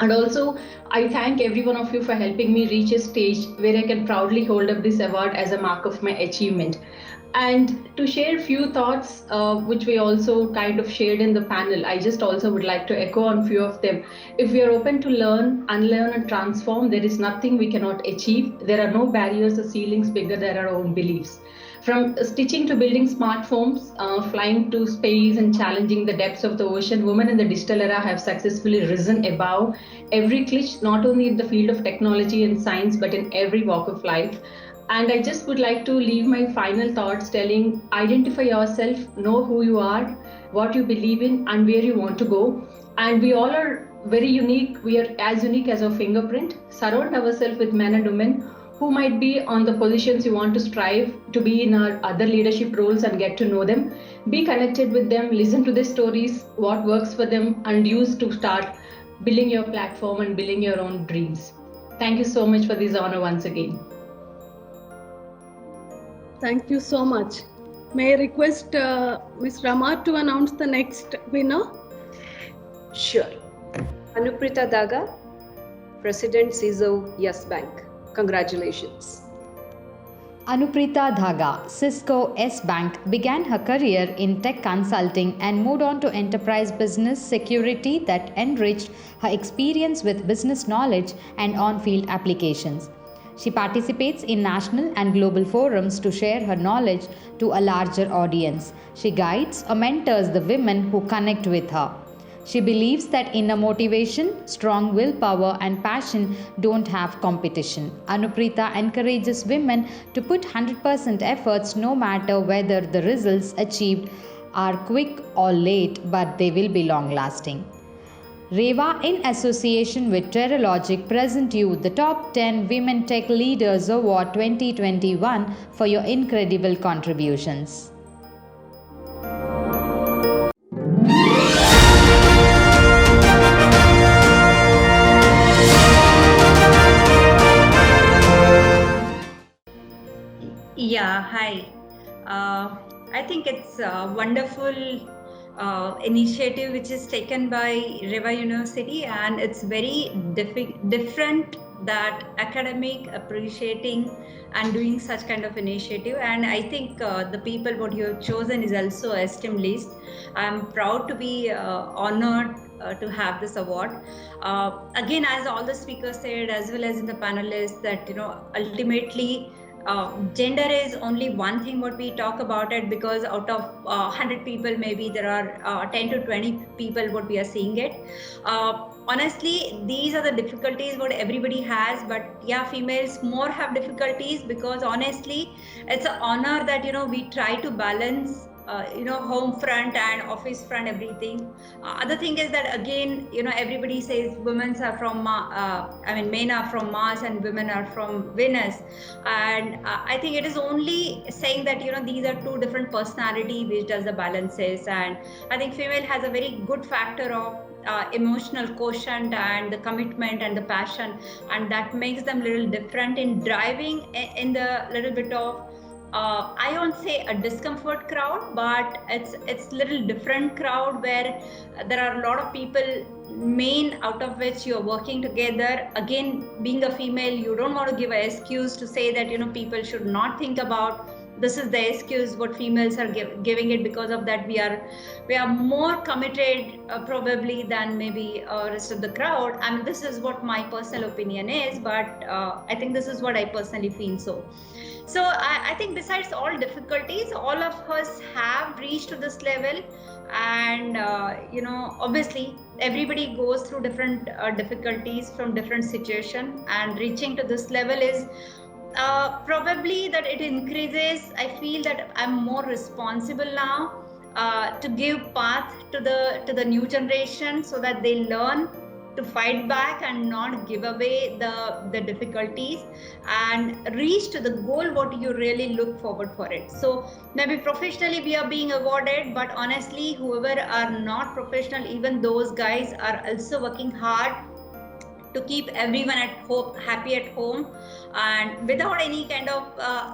And also, I thank every one of you for helping me reach a stage where I can proudly hold up this award as a mark of my achievement. And to share a few thoughts, which we also kind of shared in the panel, I just also would like to echo on a few of them. If we are open to learn, unlearn, and transform, there is nothing we cannot achieve. There are no barriers or ceilings bigger than our own beliefs. From stitching to building smartphones, flying to space and challenging the depths of the ocean, women in the digital era have successfully risen above every glitch, not only in the field of technology and science, but in every walk of life. And I just would like to leave my final thoughts telling, identify yourself, know who you are, what you believe in, and where you want to go. And we all are very unique. We are as unique as our fingerprint. Surround ourselves with men and women who might be on the positions you want to strive to be in our other leadership roles, and get to know them. Be connected with them, listen to their stories, what works for them, and use to start building your platform and building your own dreams. Thank you so much for this honor once again. Thank you so much. May I request Ms. Rama to announce the next winner? Sure. Anuprita Daga, President CISO Yes Bank. Congratulations. Anuprita Dhaga, Cisco S Bank, began her career in tech consulting and moved on to enterprise business security that enriched her experience with business knowledge and on-field applications. She participates in national and global forums to share her knowledge to a larger audience. She guides or mentors the women who connect with her. She believes that inner motivation, strong willpower, and passion don't have competition. Anuprita encourages women to put 100% efforts no matter whether the results achieved are quick or late, but they will be long lasting. REWA, in association with Terralogic, present you the Top 10 Women Tech Leaders Award 2021 for your incredible contributions. Yeah, hi. I think it's wonderful initiative which is taken by Reva University, and it's very different that academic appreciating and doing such kind of initiative. And I think the people what you have chosen is also a esteemed list. I'm proud to be honored to have this award. Again, as all the speakers said, as well as in the panelists, that ultimately gender is only one thing what we talk about it, because out of 100 people maybe there are 10 to 20 people what we are seeing it. Honestly, these are the difficulties what everybody has, but yeah, females more have difficulties, because honestly it's an honor that we try to balance home front and office front, everything. Other thing is that again, everybody says women are from men are from Mars and women are from Venus, and I think it is only saying that these are two different personality which does the balances. And I think female has a very good factor of emotional quotient and the commitment and the passion, and that makes them little different in driving in the little bit of I won't say a discomfort crowd, but it's little different crowd where there are a lot of people main out of which you're working together. Again, being a female, you don't want to give an excuse to say that people should not think about this is the excuse what females are giving it. Because of that, we are more committed probably than maybe rest of the crowd. I mean, this is what my personal opinion is, but I think this is what I personally feel. So I think besides all difficulties, all of us have reached to this level, and obviously everybody goes through different difficulties from different situation, and reaching to this level is probably that it increases. I feel that I'm more responsible now to give path to the new generation, so that they learn to fight back and not give away the difficulties, and reach to the goal what you really look forward for it. So maybe professionally we are being awarded, but honestly, whoever are not professional, even those guys are also working hard to keep everyone at home happy at home, and without any kind of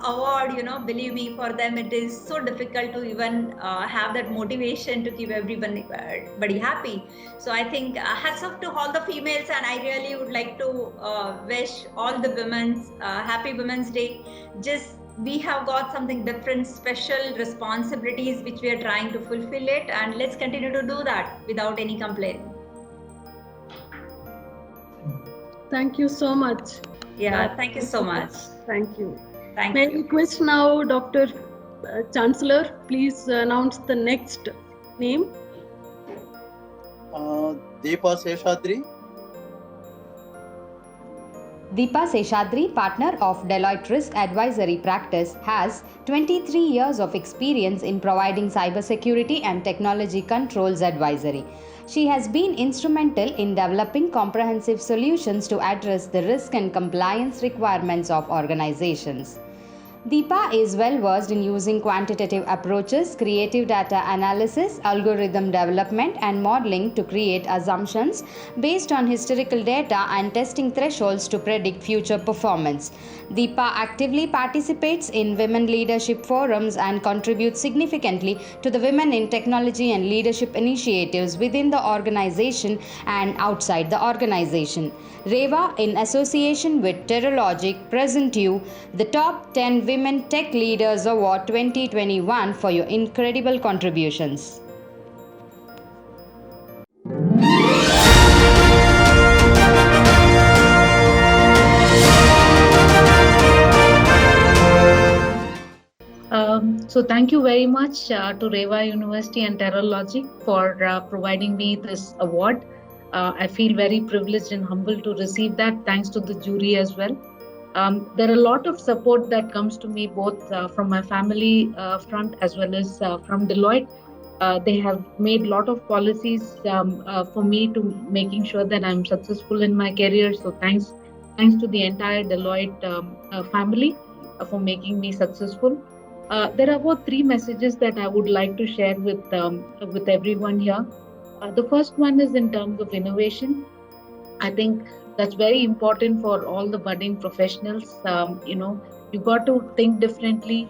award, believe me, for them it is so difficult to even have that motivation to keep everybody happy. So I think hats off to all the females, and I really would like to wish all the women's happy Women's Day. Just we have got something different, special responsibilities which we are trying to fulfill it, and let's continue to do that without any complaint. Thank you so much. Yeah, thank you so much. Thank you. Thank May I you. request now, Dr. Chancellor, please announce the next name. Deepa Seshadri. Deepa Seshadri, partner of Deloitte Risk Advisory Practice, has 23 years of experience in providing cybersecurity and technology controls advisory. She has been instrumental in developing comprehensive solutions to address the risk and compliance requirements of organizations. Deepa is well versed in using quantitative approaches, creative data analysis, algorithm development, and modeling to create assumptions based on historical data and testing thresholds to predict future performance. Deepa actively participates in women leadership forums and contributes significantly to the Women in Technology and Leadership initiatives within the organization and outside the organization. Reva, in association with Terralogic, present you the Top 10 Women Tech Leaders Award 2021 for your incredible contributions. So thank you very much to Reva University and Terralogic for providing me this award. I feel very privileged and humble to receive that. Thanks to the jury as well. There are a lot of support that comes to me both from my family front as well as from Deloitte. They have made a lot of policies for me to making sure that I'm successful in my career. So thanks to the entire Deloitte family for making me successful. There are about 3 messages that I would like to share with everyone here. The first one is in terms of innovation. I think that's very important for all the budding professionals. You got to think differently.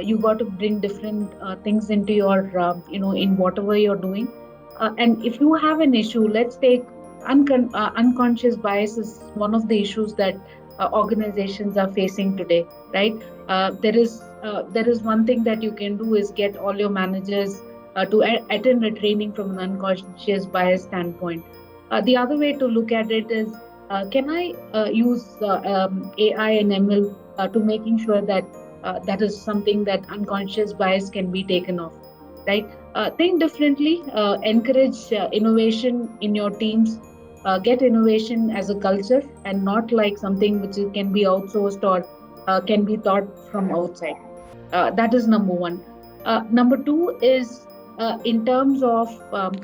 You got to bring different things into your, in whatever you're doing. And if you have an issue, let's take unconscious bias is one of the issues that organizations are facing today, right? There is one thing that you can do is get all your managers to attend a training from an unconscious bias standpoint. The other way to look at it is, can I use AI and ML to making sure that that is something that unconscious bias can be taken off, right? Think differently, encourage innovation in your teams, get innovation as a culture and not like something which can be outsourced or can be taught from outside. That is number one. Number two is in terms of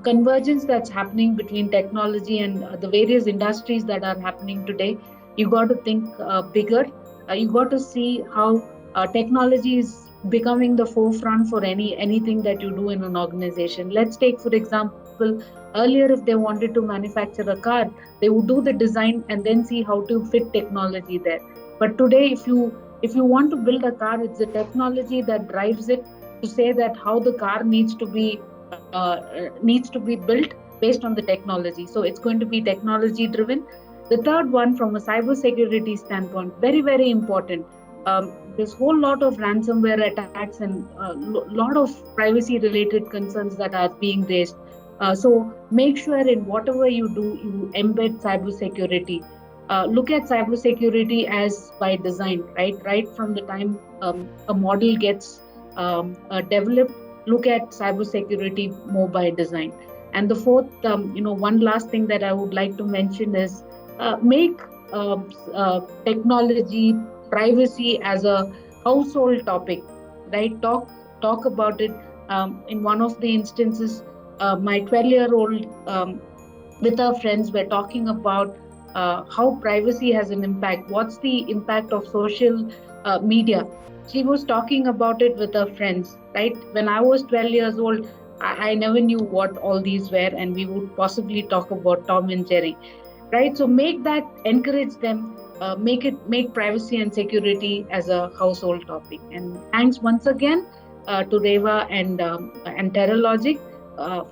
convergence that's happening between technology and the various industries that are happening today. You got to think bigger. You got to see how technology is becoming the forefront for anything that you do in an organization. Let's take, for example, earlier if they wanted to manufacture a car, they would do the design and then see how to fit technology there. But today, if you want to build a car, it's the technology that drives it to say that how the car needs to be built based on the technology. So it's going to be technology driven. The third one, from a cybersecurity standpoint, very, very important. There's a whole lot of ransomware attacks and a lot of privacy related concerns that are being raised. So make sure in whatever you do, you embed cybersecurity. Look at cybersecurity as by design, right? Right from the time a model gets developed, look at cybersecurity more by design. And the fourth, one last thing that I would like to mention is make technology, privacy as a household topic, right? Talk about it. In one of the instances, my 12-year-old with her friends were talking about how privacy has an impact. What's the impact of social media? She was talking about it with her friends, right? When I was 12 years old, I never knew what all these were, and we would possibly talk about Tom and Jerry, right? So make that, encourage them, make privacy and security as a household topic. And thanks once again to Reva and Terralogic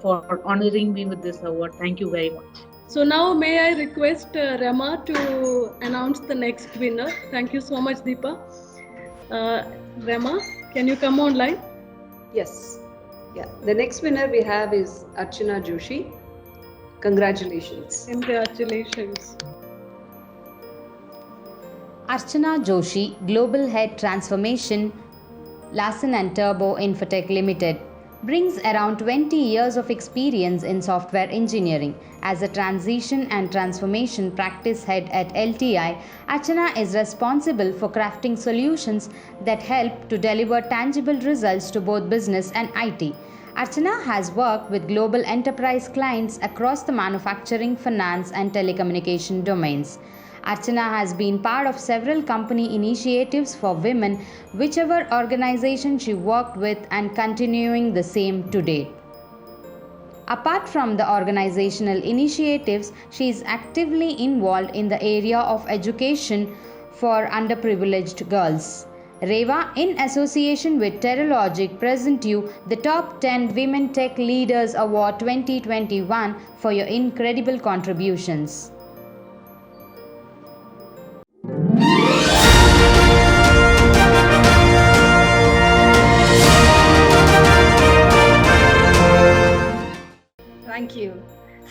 for honoring me with this award. Thank you very much. So now may I request Rama to announce the next winner. Thank you so much, Deepa. Rama, can you come online? Yes. Yeah. The next winner we have is Archana Joshi. Congratulations. Congratulations. Archana Joshi, Global Head Transformation, Larsen & Toubro Infotech Limited, brings around 20 years of experience in software engineering. As a transition and transformation practice head at LTI, Archana is responsible for crafting solutions that help to deliver tangible results to both business and IT. Archana has worked with global enterprise clients across the manufacturing, finance, and telecommunication domains. Archana has been part of several company initiatives for women, whichever organization she worked with, and continuing the same today. Apart from the organizational initiatives, she is actively involved in the area of education for underprivileged girls. Reva, in association with Terralogic, present you the Top 10 Women Tech Leaders Award 2021 for your incredible contributions. Thank you.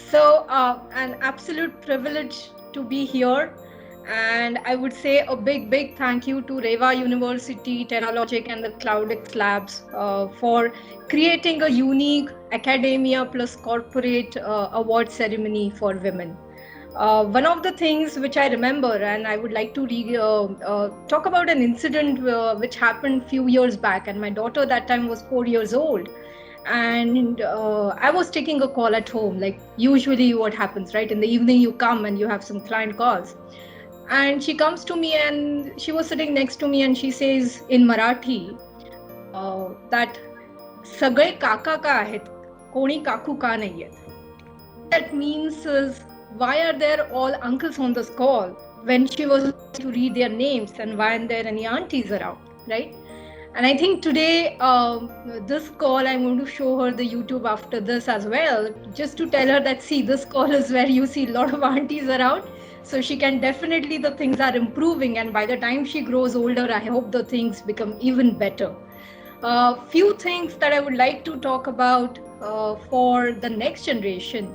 So, an absolute privilege to be here. And I would say a big thank you to Reva University, Terralogic, and the CloudX Labs for creating a unique academia plus corporate award ceremony for women. One of the things which I remember, and I would like to talk about an incident which happened a few years back, and my daughter that time was 4 years old. And I was taking a call at home, like usually what happens, right? In the evening you come and you have some client calls. And she comes to me and she was sitting next to me and she says in Marathi that Sagळे kaka ka आहेत, कोणी काकू का नाहीयेत. That means is, why are there all uncles on this call when she was to read their names, and why aren't there any aunties around, right? And I think today, this call, I'm going to show her the YouTube after this as well, just to tell her that, see, this call is where you see a lot of aunties around. So she can definitely, the things are improving. And by the time she grows older, I hope the things become even better. Few things that I would like to talk about for the next generation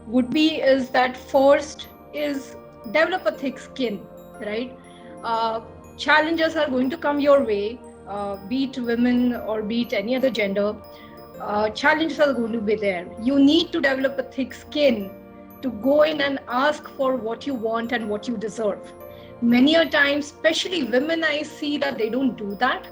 would be is that first is develop a thick skin, right? Challenges are going to come your way, be it women or be it any other gender. Challenges are going to be there. You need to develop a thick skin to go in and ask for what you want and what you deserve. Many a times, especially women, I see that they don't do that.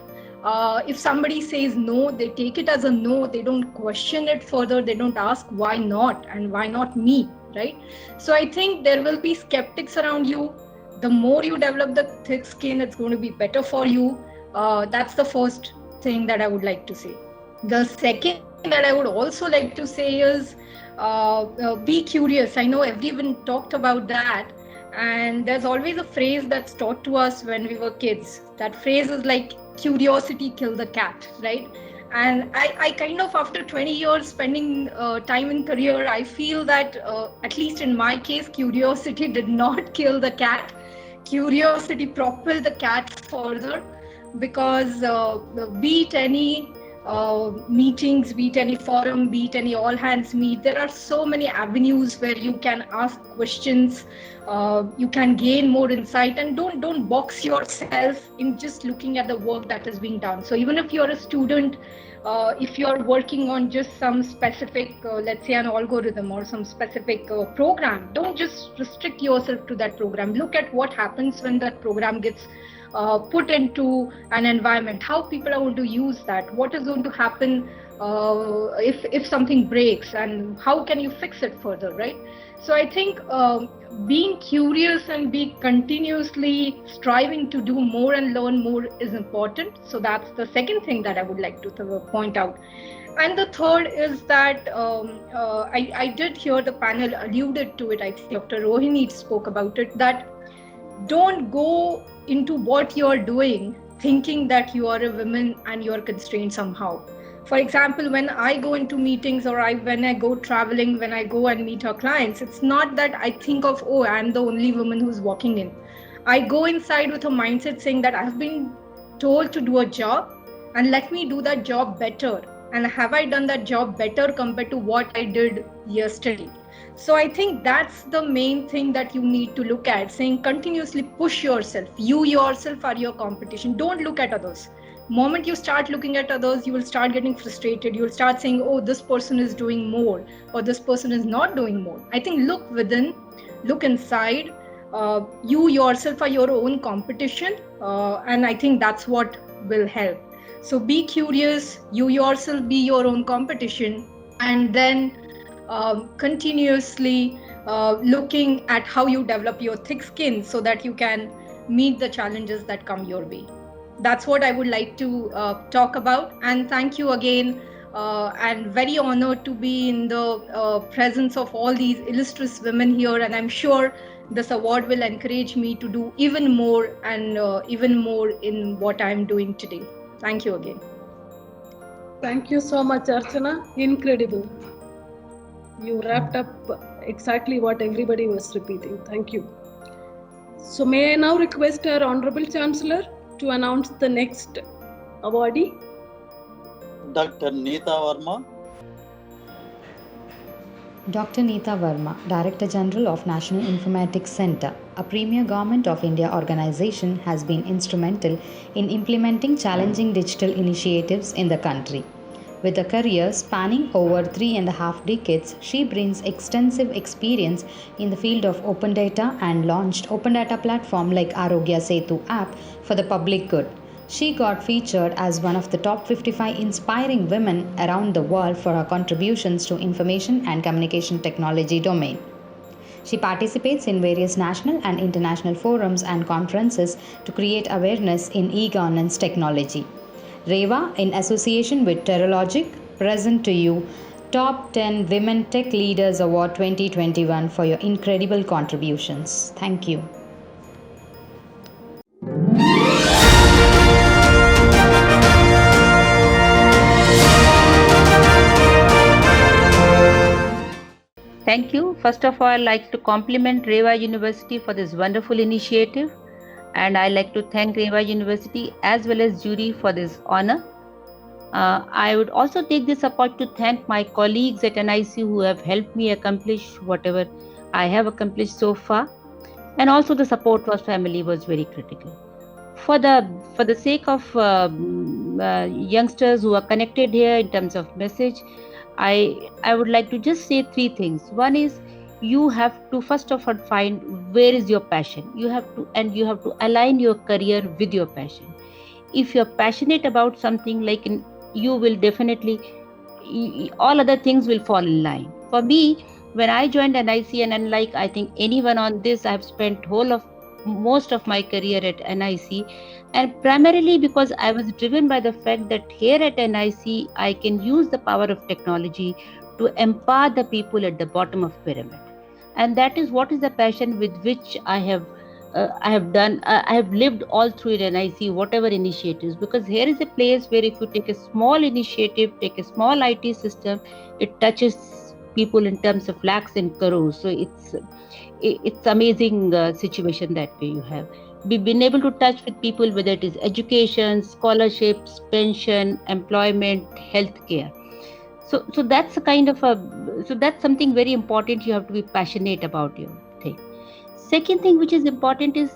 If somebody says no, they take it as a no. They don't question it further. They don't ask why not and why not me, right? So I think there will be skeptics around you. The more you develop the thick skin, it's going to be better for you. That's the first thing that I would like to say. The second thing that I would also like to say is be curious. I know everyone talked about that. And there's always a phrase that's taught to us when we were kids. That phrase is like, curiosity killed the cat, right? And I kind of, after 20 years spending time in career, I feel that at least in my case, curiosity did not kill the cat. Curiosity propelled the cat further, because be it any meetings, be it any forum, be it any all hands meet, there are so many avenues where you can ask questions, you can gain more insight, and don't box yourself in just looking at the work that is being done. So even if you're a student, if you're working on just some specific, let's say an algorithm or some specific program, don't just restrict yourself to that program. Look at what happens when that program gets put into an environment, how people are going to use that, what is going to happen if something breaks, and how can you fix it further, right? So I think being curious and be continuously striving to do more and learn more is important. So that's the second thing that I would like to point out. And the third is that I did hear the panel alluded to it. I think Dr. Rohini spoke about it, that don't go into what you're doing thinking that you are a woman and you're constrained somehow. For example, when I go into meetings or when I go traveling, when I go and meet our clients, it's not that I think of, oh, I'm the only woman who's walking in. I go inside with a mindset saying that I've been told to do a job and let me do that job better. And have I done that job better compared to what I did yesterday? So I think that's the main thing that you need to look at, saying continuously push yourself. You yourself are your competition. Don't look at others. Moment you start looking at others, you will start getting frustrated. You will start saying, oh, this person is doing more or this person is not doing more. I think look within, look inside. You yourself are your own competition. And I think that's what will help. So be curious, you yourself be your own competition, and then continuously looking at how you develop your thick skin so that you can meet the challenges that come your way. That's what I would like to talk about. And thank you again, and very honored to be in the presence of all these illustrious women here. And I'm sure this award will encourage me to do even more and even more in what I'm doing today. Thank you again. Thank you so much, Archana. Incredible. You wrapped up exactly what everybody was repeating. Thank you. So may I now request our Honorable Chancellor to announce the next awardee? Dr. Neeta Verma. Dr. Neeta Verma, Director General of National Informatics Centre, a premier Government of India organization, has been instrumental in implementing challenging digital initiatives in the country. With a career spanning over 3.5 decades, she brings extensive experience in the field of open data and launched open data platform like Arogya Setu app for the public good. She got featured as one of the top 55 inspiring women around the world for her contributions to information and communication technology domain. She participates in various national and international forums and conferences to create awareness in e-governance technology. Reva, in association with Terralogic, present to you Top 10 Women Tech Leaders Award 2021 for your incredible contributions. Thank you. Thank you. First of all, I'd like to compliment Reva University for this wonderful initiative. And I'd like to thank Reva University as well as jury for this honor. I would also take this opportunity to thank my colleagues at NIC who have helped me accomplish whatever I have accomplished so far. And also the support was family was very critical. For the sake of youngsters who are connected here in terms of message, I would like to just say three things. One is you have to first of all find where is your passion. You have to align your career with your passion. If you're passionate about something, you will definitely, all other things will fall in line. For me, when I joined NIC, and unlike I think anyone on this, I've spent most of my career at NIC, and primarily because I was driven by the fact that here at NIC I can use the power of technology to empower the people at the bottom of pyramid, and that is what is the passion with which I have lived all through at NIC, whatever initiatives, because here is a place where if you take a small initiative, take a small IT system, it touches people in terms of lakhs and crores. So it's amazing situation that way you have. We've been able to touch with people, whether it is education, scholarships, pension, employment, healthcare. So that's that's something very important. You have to be passionate about your thing. Second thing which is important is,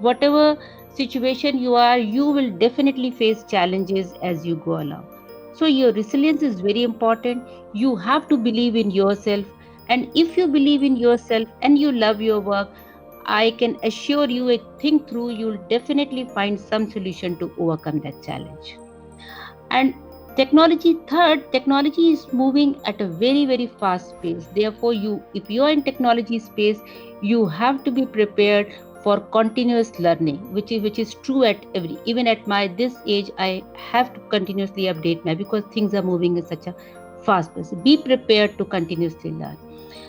whatever situation you are, you will definitely face challenges as you go along. So your resilience is very important. You have to believe in yourself. And if you believe in yourself and you love your work, I can assure you, think through, you'll definitely find some solution to overcome that challenge. And technology is moving at a very, very fast pace. Therefore, if you are in technology space, you have to be prepared for continuous learning, which is true even at this age, I have to continuously update because things are moving at such a fast pace. Be prepared to continuously learn.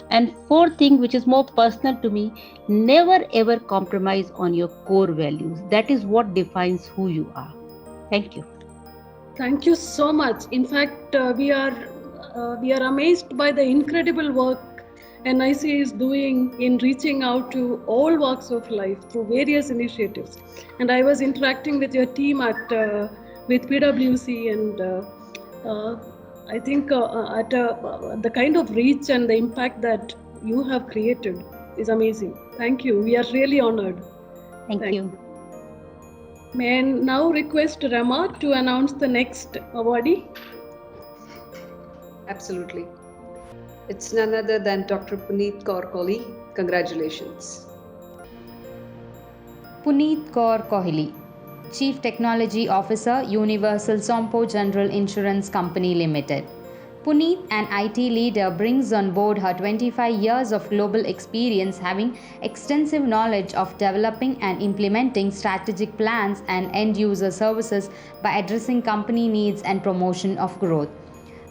And fourth thing, which is more personal to me, never ever compromise on your core values. That is what defines who you are. Thank you. Thank you so much. In fact, we are amazed by the incredible work NIC is doing in reaching out to all walks of life through various initiatives. And I was interacting with your team with PwC, and I think the kind of reach and the impact that you have created is amazing. Thank you. We are really honored. Thank you. May I now request Rama to announce the next awardee? Absolutely. It's none other than Dr. Puneet Kaur Kohli. Congratulations. Puneet Kaur Kohli, Chief Technology Officer, Universal Sompo General Insurance Company Limited. Puneet, an IT leader, brings on board her 25 years of global experience, having extensive knowledge of developing and implementing strategic plans and end-user services by addressing company needs and promotion of growth.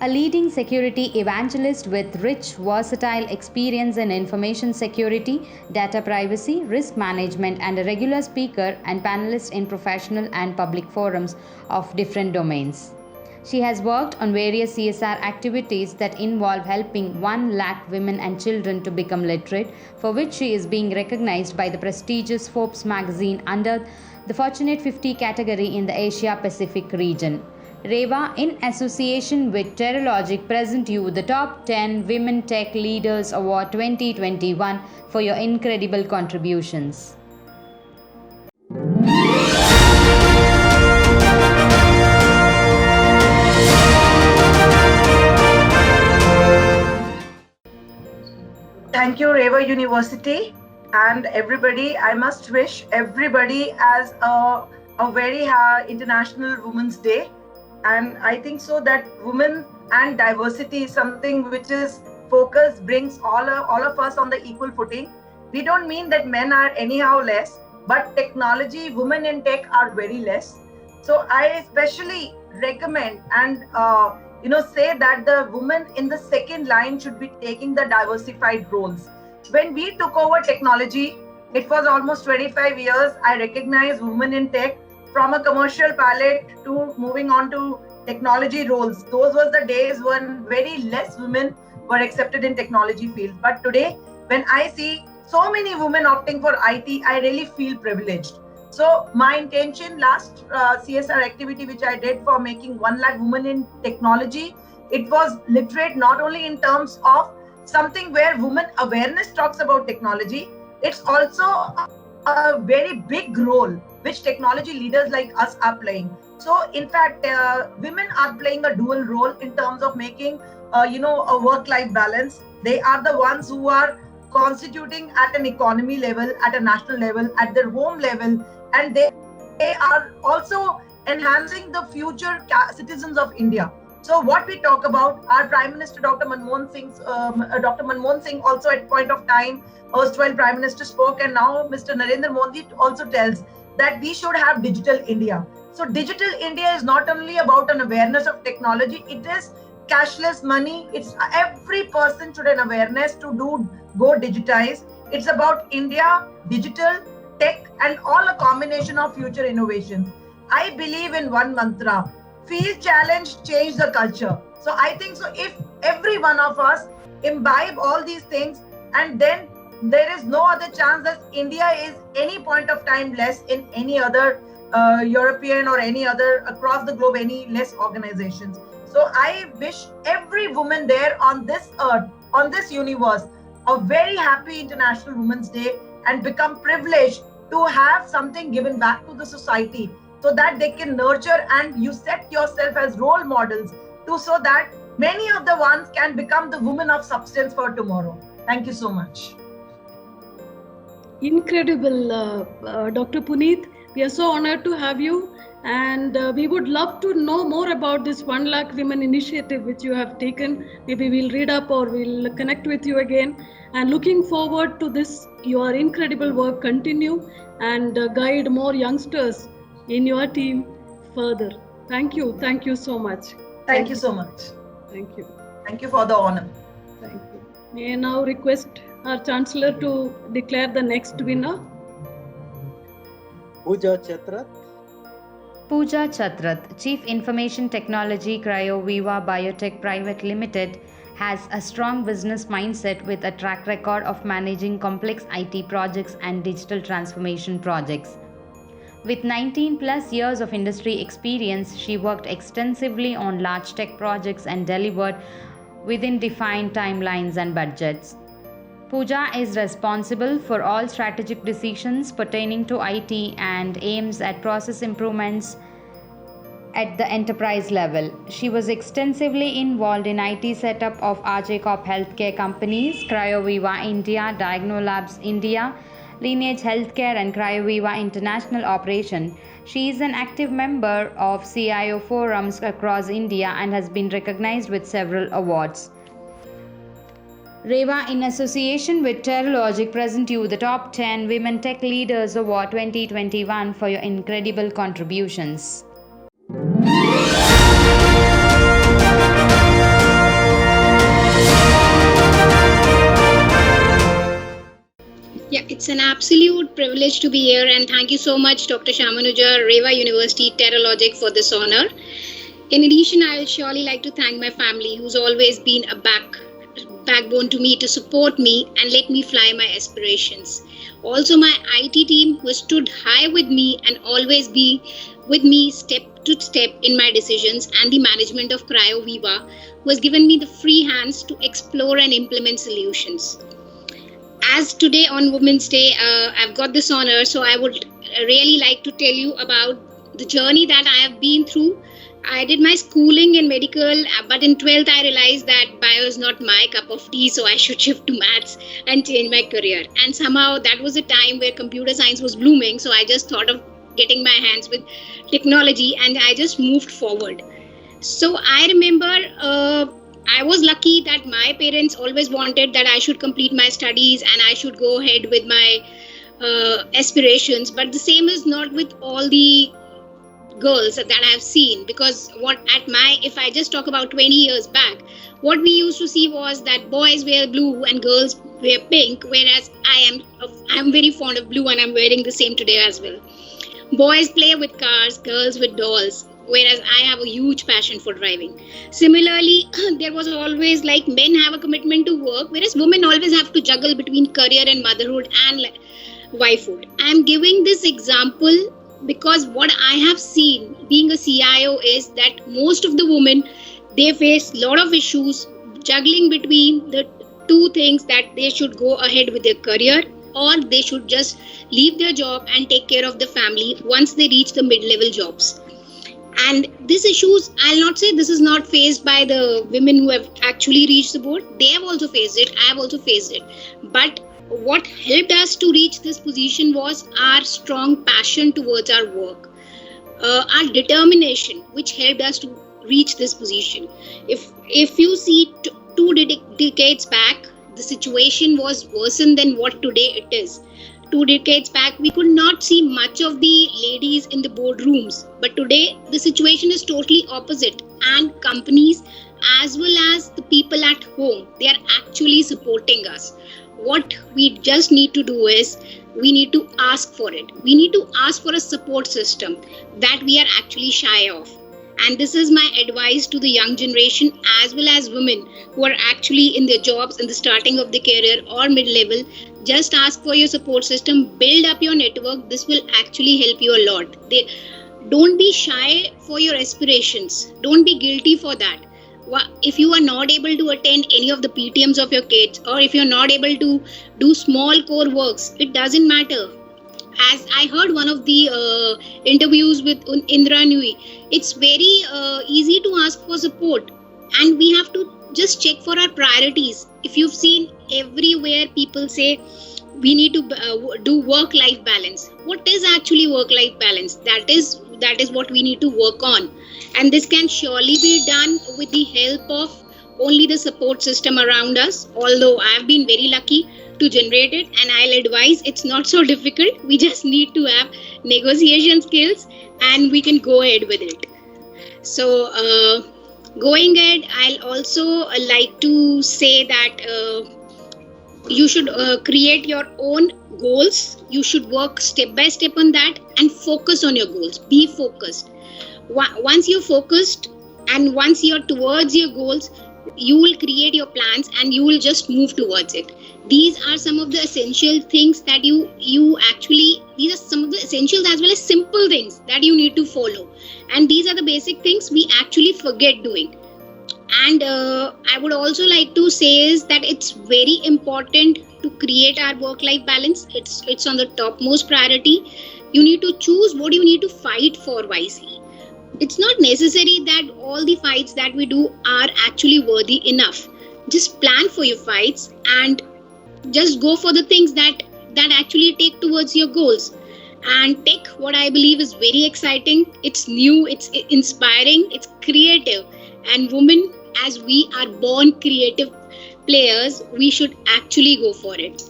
A leading security evangelist with rich, versatile experience in information security, data privacy, risk management, and a regular speaker and panelist in professional and public forums of different domains. She has worked on various CSR activities that involve helping 1 lakh women and children to become literate, for which she is being recognized by the prestigious Forbes magazine under the Fortunate 50 category in the Asia Pacific region. Reva, in association with Terralogic, present you the Top 10 Women Tech Leaders Award 2021 for your incredible contributions. Thank you, Reva University, and everybody. I must wish everybody as a very International Women's Day. And I think so that women and diversity is something which is focus brings all of us on the equal footing. We don't mean that men are anyhow less, but technology, women in tech are very less. So I especially recommend and say that the women in the second line should be taking the diversified roles. When we took over technology, it was almost 25 years. I recognize women in tech from a commercial palette to moving on to technology roles. Those were the days when very less women were accepted in technology field. But today, when I see so many women opting for IT, I really feel privileged. So my intention, last CSR activity which I did for making 1 lakh women in technology, it was literate not only in terms of something where women awareness talks about technology, it's also a very big role which technology leaders like us are playing. So in fact, women are playing a dual role in terms of making, a work-life balance. They are the ones who are constituting at an economy level, at a national level, at their home level, and they are also enhancing the future citizens of India. So what we talk about, our Prime Minister Dr. Manmohan Singh also at point of time, erstwhile Prime Minister spoke, and now Mr. Narendra Modi also tells that we should have digital India. So digital India is not only about an awareness of technology, it is cashless money. It's every person should have an awareness to go digitize. It's about India, digital, tech, and all a combination of future innovations. I believe in one mantra: feel challenged, change the culture. So I think so if every one of us imbibe all these things, and then there is no other chance that India is any point of time less in any other European or any other across the globe, any less organizations. So I wish every woman there on this earth, on this universe, a very happy International Women's Day, and become privileged to have something given back to the society, so that they can nurture, and you set yourself as role models so that many of the ones can become the women of substance for tomorrow. Thank you so much. Incredible, Dr. Puneet. We are so honored to have you, and we would love to know more about this 1 lakh women initiative which you have taken. Maybe we'll read up or we'll connect with you again. And looking forward to this, your incredible work continue and guide more youngsters in your team further. Thank you. Thank you so much. Thank you so much. Thank you. Thank you for the honor. Thank you. May I now request our Chancellor to declare the next winner? Pooja Chatrat. Pooja Chatrat, Chief Information Technology, Cryoviva Biotech Private Limited, has a strong business mindset with a track record of managing complex IT projects and digital transformation projects. With 19 plus years of industry experience, she worked extensively on large tech projects and delivered within defined timelines and budgets. Pooja is responsible for all strategic decisions pertaining to IT and aims at process improvements at the enterprise level. She was extensively involved in IT setup of RJ Corp healthcare companies, Cryoviva India, Diagnolabs India, Lineage Healthcare and Cryoviva International Operation. She is an active member of CIO forums across India and has been recognized with several awards. Reva, in association with Terralogic, present you the Top 10 Women Tech Leaders Award 2021 for your incredible contributions. Yeah, it's an absolute privilege to be here, and thank you so much, Dr. Shamanuja, Reva University, Terralogic, for this honor. In addition, I would surely like to thank my family, who's always been a backbone to me, to support me and let me fly my aspirations. Also, my IT team, who stood high with me and always be with me step to step in my decisions, and the management of Cryoviva, who has given me the free hands to explore and implement solutions. As today on Women's Day, I've got this honor, so I would really like to tell you about the journey that I have been through. I did my schooling in medical, but in 12th I realized that bio is not my cup of tea, so I should shift to maths and change my career. And somehow that was a time where computer science was blooming, so I just thought of getting my hands with technology, and I just moved forward. So I remember I was lucky that my parents always wanted that I should complete my studies and I should go ahead with my aspirations, but the same is not with all the girls that I have seen, because if I just talk about 20 years back, what we used to see was that boys wear blue and girls wear pink, whereas I am very fond of blue and I'm wearing the same today as well. Boys play with cars, girls with dolls. whereas I have a huge passion for driving. Similarly, there was always like men have a commitment to work, whereas women always have to juggle between career and motherhood and wifehood. I am giving this example because what I have seen being a CIO is that most of the women, they face a lot of issues juggling between the two things, that they should go ahead with their career or they should just leave their job and take care of the family once they reach the mid-level jobs. And these issues, I'll not say this is not faced by the women who have actually reached the board. They have also faced it. I have also faced it. But what helped us to reach this position was our strong passion towards our work, our determination, which helped us to reach this position. If you see two decades back, the situation was worse than what today it is. 2 decades back, we could not see much of the ladies in the boardrooms. But today, the situation is totally opposite. And companies, as well as the people at home, they are actually supporting us. What we just need to do is, we need to ask for it. We need to ask for a support system that we are actually shy of. And this is my advice to the young generation as well as women who are actually in their jobs in the starting of the career or mid-level. Just ask for your support system, build up your network. This will actually help you a lot. Don't be shy for your aspirations. Don't be guilty for that. If you are not able to attend any of the PTMs of your kids, or if you're not able to do small core works, it doesn't matter. As I heard one of the interviews with Indra Nui, it's very easy to ask for support, and we have to just check for our priorities. If you've seen everywhere, people say we need to do work-life balance. What is actually work-life balance? That is what we need to work on, and this can surely be done with the help of only the support system around us. Although I have been very lucky to generate it, and I'll advise it's not so difficult. We just need to have negotiation skills and we can go ahead with it. So going ahead, I'll also like to say that you should create your own goals. You should work step by step on that and focus on your goals. Be focused. Once you're focused and once you're towards your goals, you will create your plans and you will just move towards it. These are some of the essential things that you actually, these are some of the essentials as well as simple things that you need to follow. And these are the basic things we actually forget doing. And I would also like to say is that it's very important to create our work-life balance. It's on the topmost priority. You need to choose what you need to fight for wisely. It's not necessary that all the fights that we do are actually worthy enough. Just plan for your fights and just go for the things that actually take towards your goals. And tech, what I believe is very exciting. It's new, it's inspiring, it's creative. And women, as we are born creative players, we should actually go for it.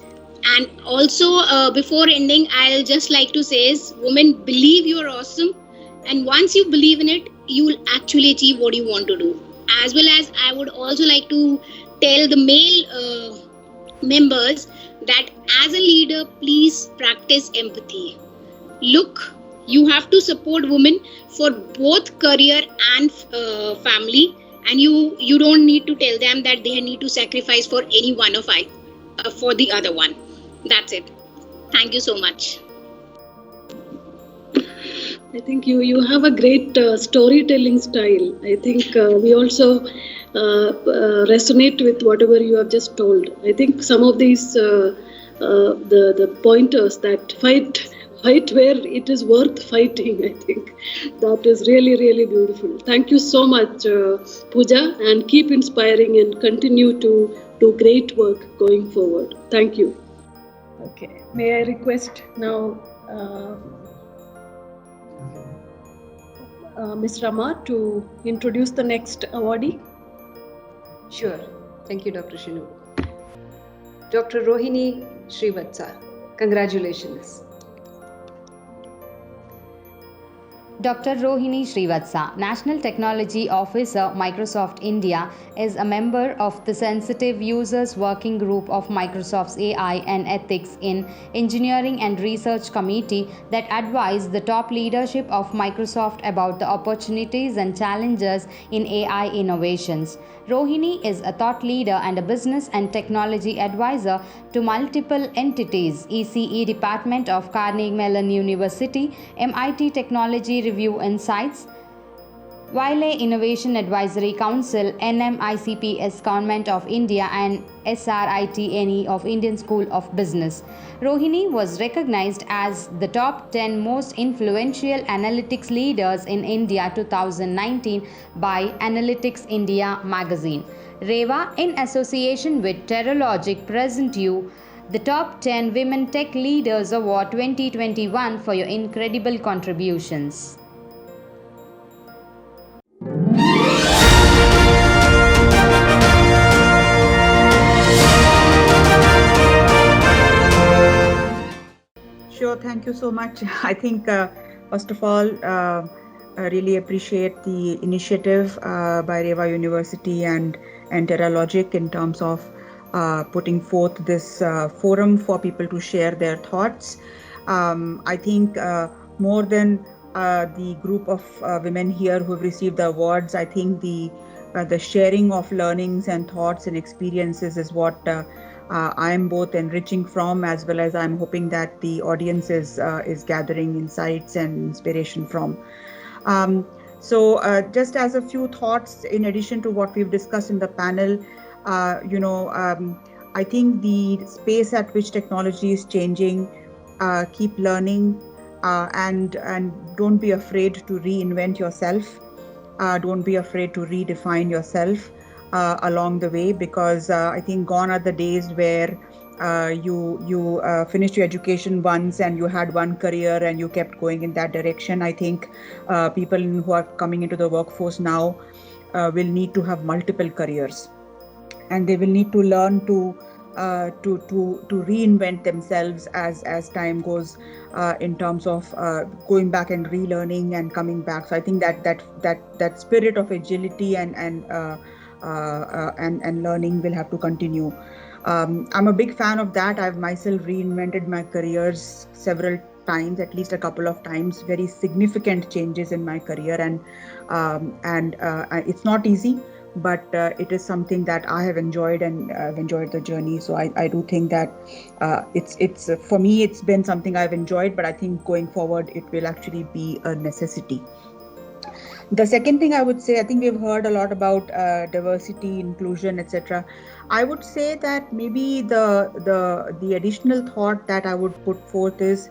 And also, before ending, I'll just like to say is, women, believe you're awesome. And once you believe in it, you will actually achieve what you want to do. As well as I would also like to tell the male members that as a leader, please practice empathy. Look, you have to support women for both career and family, and you don't need to tell them that they need to sacrifice for any one of for the other one. That's it. Thank you so much. I think you have a great storytelling style. I think we also resonate with whatever you have just told. I think some of these the pointers that fight where it is worth fighting. I think that is really, really beautiful. Thank you so much, Pooja, and keep inspiring and continue to do great work going forward. Thank you. Okay, may I request now Ms. Rama to introduce the next awardee? Sure. Thank you, Dr. Shinu. Dr. Rohini Srivatsa, congratulations. Dr. Rohini Srivatsa, National Technology Officer, Microsoft India, is a member of the Sensitive Users Working Group of Microsoft's AI and Ethics in Engineering and Research Committee that advise the top leadership of Microsoft about the opportunities and challenges in AI innovations. Rohini is a thought leader and a business and technology advisor to multiple entities: ECE Department of Carnegie Mellon University, MIT Technology Review Insights, Wiley Innovation Advisory Council, NMICPS Government of India, and SRITNE of Indian School of Business. Rohini was recognized as the top 10 most influential analytics leaders in India 2019 by Analytics India magazine. Reva, in association with Terralogic, present you the Top 10 Women Tech Leaders Award 2021 for your incredible contributions. Sure, thank you so much. I think, first of all, I really appreciate the initiative by Reva University and Terralogic in terms of putting forth this forum for people to share their thoughts. I think more than the group of women here who have received the awards, I think the sharing of learnings and thoughts and experiences is what I'm both enriching from, as well as I'm hoping that the audience is gathering insights and inspiration from. So just as a few thoughts in addition to what we've discussed in the panel, I think the space at which technology is changing, keep learning and don't be afraid to reinvent yourself. Don't be afraid to redefine yourself along the way, because I think gone are the days where you finished your education once and you had one career and you kept going in that direction. I think people who are coming into the workforce now will need to have multiple careers, and they will need to learn to reinvent themselves as time goes, in terms of going back and relearning and coming back. So I think that spirit of agility and learning will have to continue. I'm a big fan of that. I've myself reinvented my careers several times, at least a couple of times, very significant changes in my career, and it's not easy, but it is something that I have enjoyed, and I've enjoyed the journey. So I do think that it's for me, it's been something I've enjoyed, but I think going forward it will actually be a necessity. The second thing I would say, I think we've heard a lot about diversity, inclusion, etc. I would say that maybe the additional thought that I would put forth is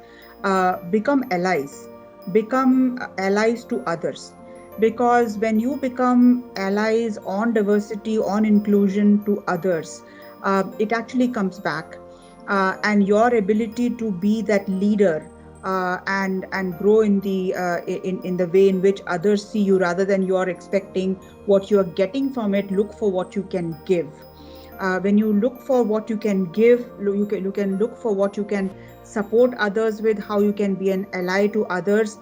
become allies to others. Because when you become allies on diversity, on inclusion to others, it actually comes back, and your ability to be that leader and grow in the way in which others see you, rather than you are expecting what you are getting from it. Look for what you can give. When you look for what you can give, you can look for what you can support others with, how you can be an ally to others.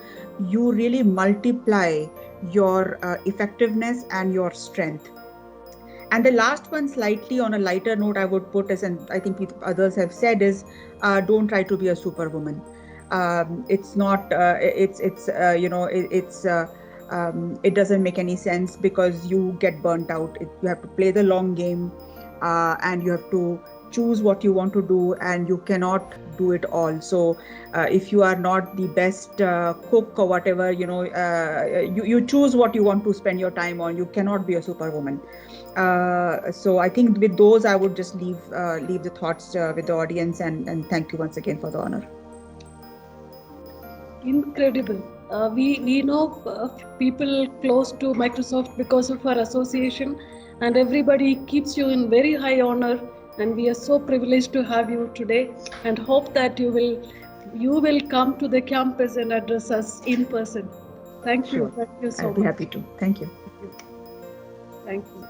You really multiply your effectiveness and your strength. And the last one, slightly on a lighter note, I would put as, and I think others have said, is don't try to be a superwoman. It's not. It doesn't make any sense, because you get burnt out. You have to play the long game, and you have to choose what you want to do, and you cannot do it all. So if you are not the best cook or whatever, you choose what you want to spend your time on. You cannot be a superwoman. So I think with those, I would just leave the thoughts with the audience, and thank you once again for the honor. Incredible. We know people close to Microsoft because of our association, and everybody keeps you in very high honor. And we are so privileged to have you today, and hope that you will come to the campus and address us in person. Thank you. Sure. Thank you so much. I'll be happy to. Thank you. Thank you.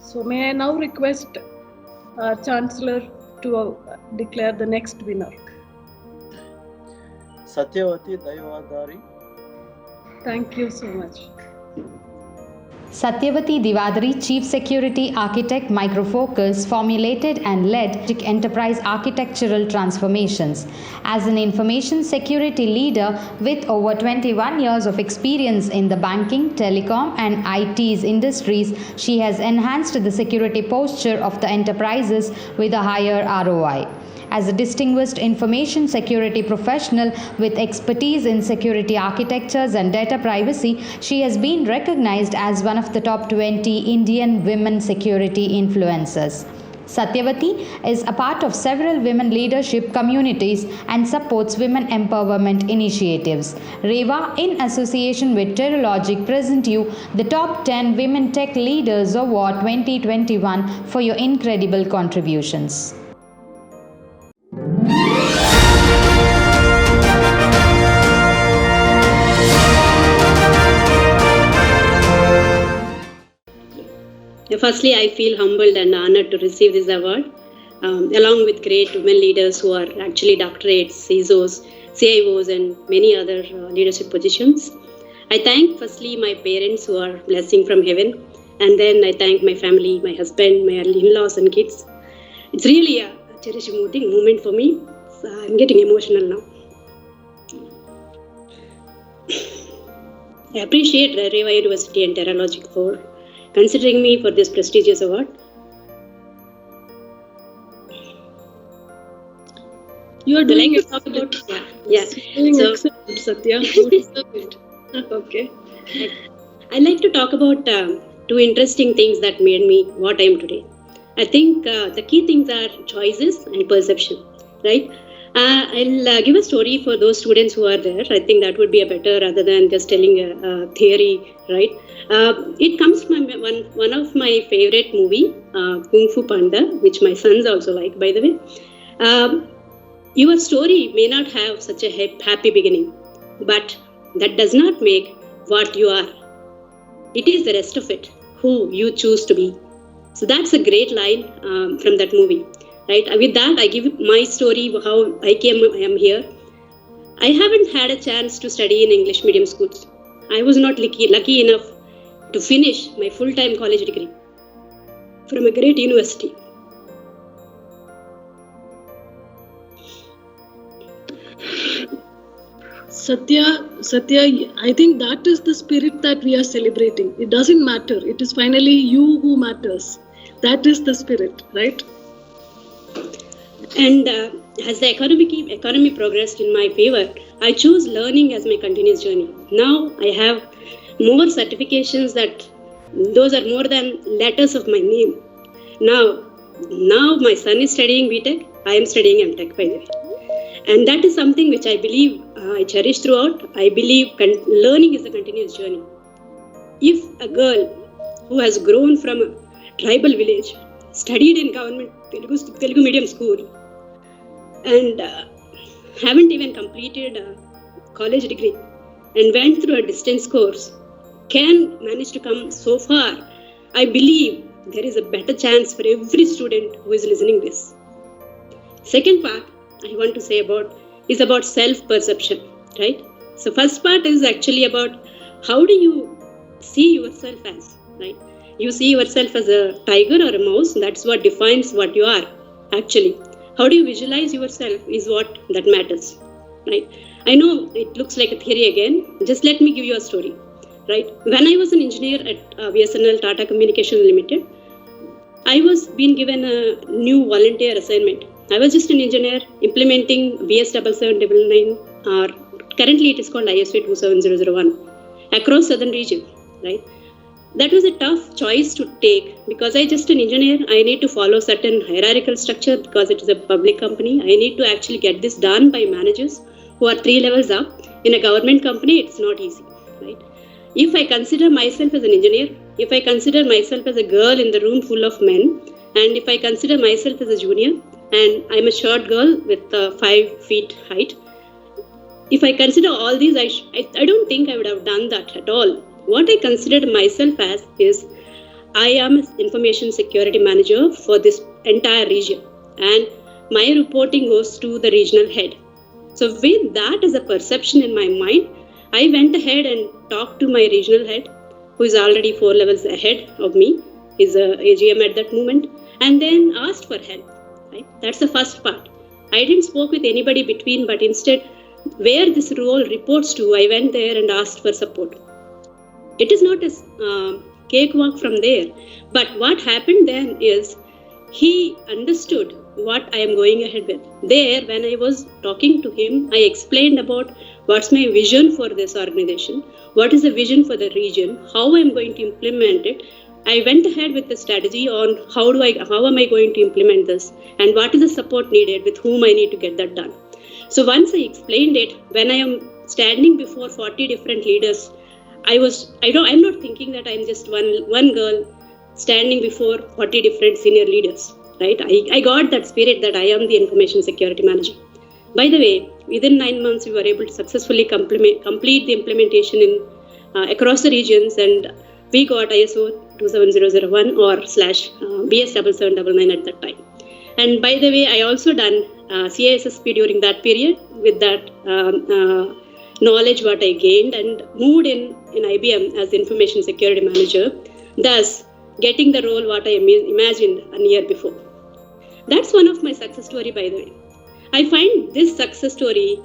So may I now request our Chancellor to declare the next winner. Satyavati Daivadari. Thank you so much. Satyavati Divadari, Chief Security Architect, Micro Focus, formulated and led enterprise architectural transformations. As an information security leader with over 21 years of experience in the banking, telecom and IT's industries, she has enhanced the security posture of the enterprises with a higher ROI. As a distinguished information security professional with expertise in security architectures and data privacy, she has been recognized as one of the top 20 Indian women security influencers. Satyavati is a part of several women leadership communities and supports women empowerment initiatives. Reva, in association with Terralogic, present you the Top 10 Women Tech Leaders Award 2021 for your incredible contributions. Firstly, I feel humbled and honored to receive this award, along with great women leaders who are actually doctorates, CISOs, CIOs, and many other leadership positions. I thank firstly my parents who are blessing from heaven, and then I thank my family, my husband, my in-laws and kids. It's really a cherished moment for me. So I'm getting emotional now. I appreciate Reva University and Terralogic for considering me for this prestigious award. You are doing it. Yeah. So, excellent, Satya. Okay. I'd like to talk about two interesting things that made me what I am today. I think the key things are choices and perception, right? I'll give a story for those students who are there. I think that would be a better rather than just telling a theory, right? It comes from one of my favorite movie, Kung Fu Panda, which my sons also like, by the way. Your story may not have such a happy beginning, but that does not make what you are. It is the rest of it, who you choose to be. So that's a great line from that movie, right? With that, I give my story, how I am here. I haven't had a chance to study in English medium schools. I was not lucky enough to finish my full-time college degree from a great university. Satya, I think that is the spirit that we are celebrating. It doesn't matter. It is finally you who matters. That is the spirit, right? And as the economy progressed in my favor, I chose learning as my continuous journey. Now I have more certifications those are more than letters of my name. Now my son is studying BTech, I am studying MTech, by the way. And that is something which I believe I cherish throughout. I believe learning is a continuous journey. If a girl who has grown from a tribal village, studied in government Telugu medium school, and haven't even completed a college degree and went through a distance course, can manage to come so far, I believe there is a better chance for every student who is listening this. Second part I want to say is about self-perception, right? So first part is actually about how do you see yourself as, right? You see yourself as a tiger or a mouse, that's what defines what you are, actually. How do you visualize yourself is what that matters, right? I know it looks like a theory again, just let me give you a story, right? When I was an engineer at BSNL Tata Communications Limited, I was being given a new volunteer assignment. I was just an engineer implementing BS 7799, or currently it is called ISO 27001, across southern region, right? That was a tough choice to take because I'm just an engineer. I need to follow certain hierarchical structure because it is a public company. I need to actually get this done by managers who are 3 levels up. In a government company, it's not easy, right? If I consider myself as an engineer, if I consider myself as a girl in the room full of men, and if I consider myself as a junior, and I'm a short girl with 5 feet height, if I consider all these, I don't think I would have done that at all. What I considered myself as is I am an information security manager for this entire region, and my reporting goes to the regional head. So with that as a perception in my mind, I went ahead and talked to my regional head, who is already 4 levels ahead of me, is a AGM at that moment, and then asked for help. Right? That's the first part. I didn't spoke with anybody between, but instead, where this role reports to, I went there and asked for support. It is not a cakewalk from there, but what happened then is he understood what I am going ahead with. There, when I was talking to him, I explained about what's my vision for this organization, what is the vision for the region, how I'm going to implement it. I went ahead with the strategy on how am I going to implement this, and what is the support needed, with whom I need to get that done. So once I explained it, when I am standing before 40 different leaders, I'm not thinking that I'm just one girl standing before 40 different senior leaders, right? I got that spirit that I am the information security manager. By the way, within 9 months, we were able to successfully complete the implementation in across the regions, and we got ISO 27001 or /BS 7799 at that time. And by the way, I also done CISSP during that period with that knowledge what I gained, and moved in IBM as information security manager, thus getting the role what I imagined a year before. That's one of my success story, by the way. I find this success story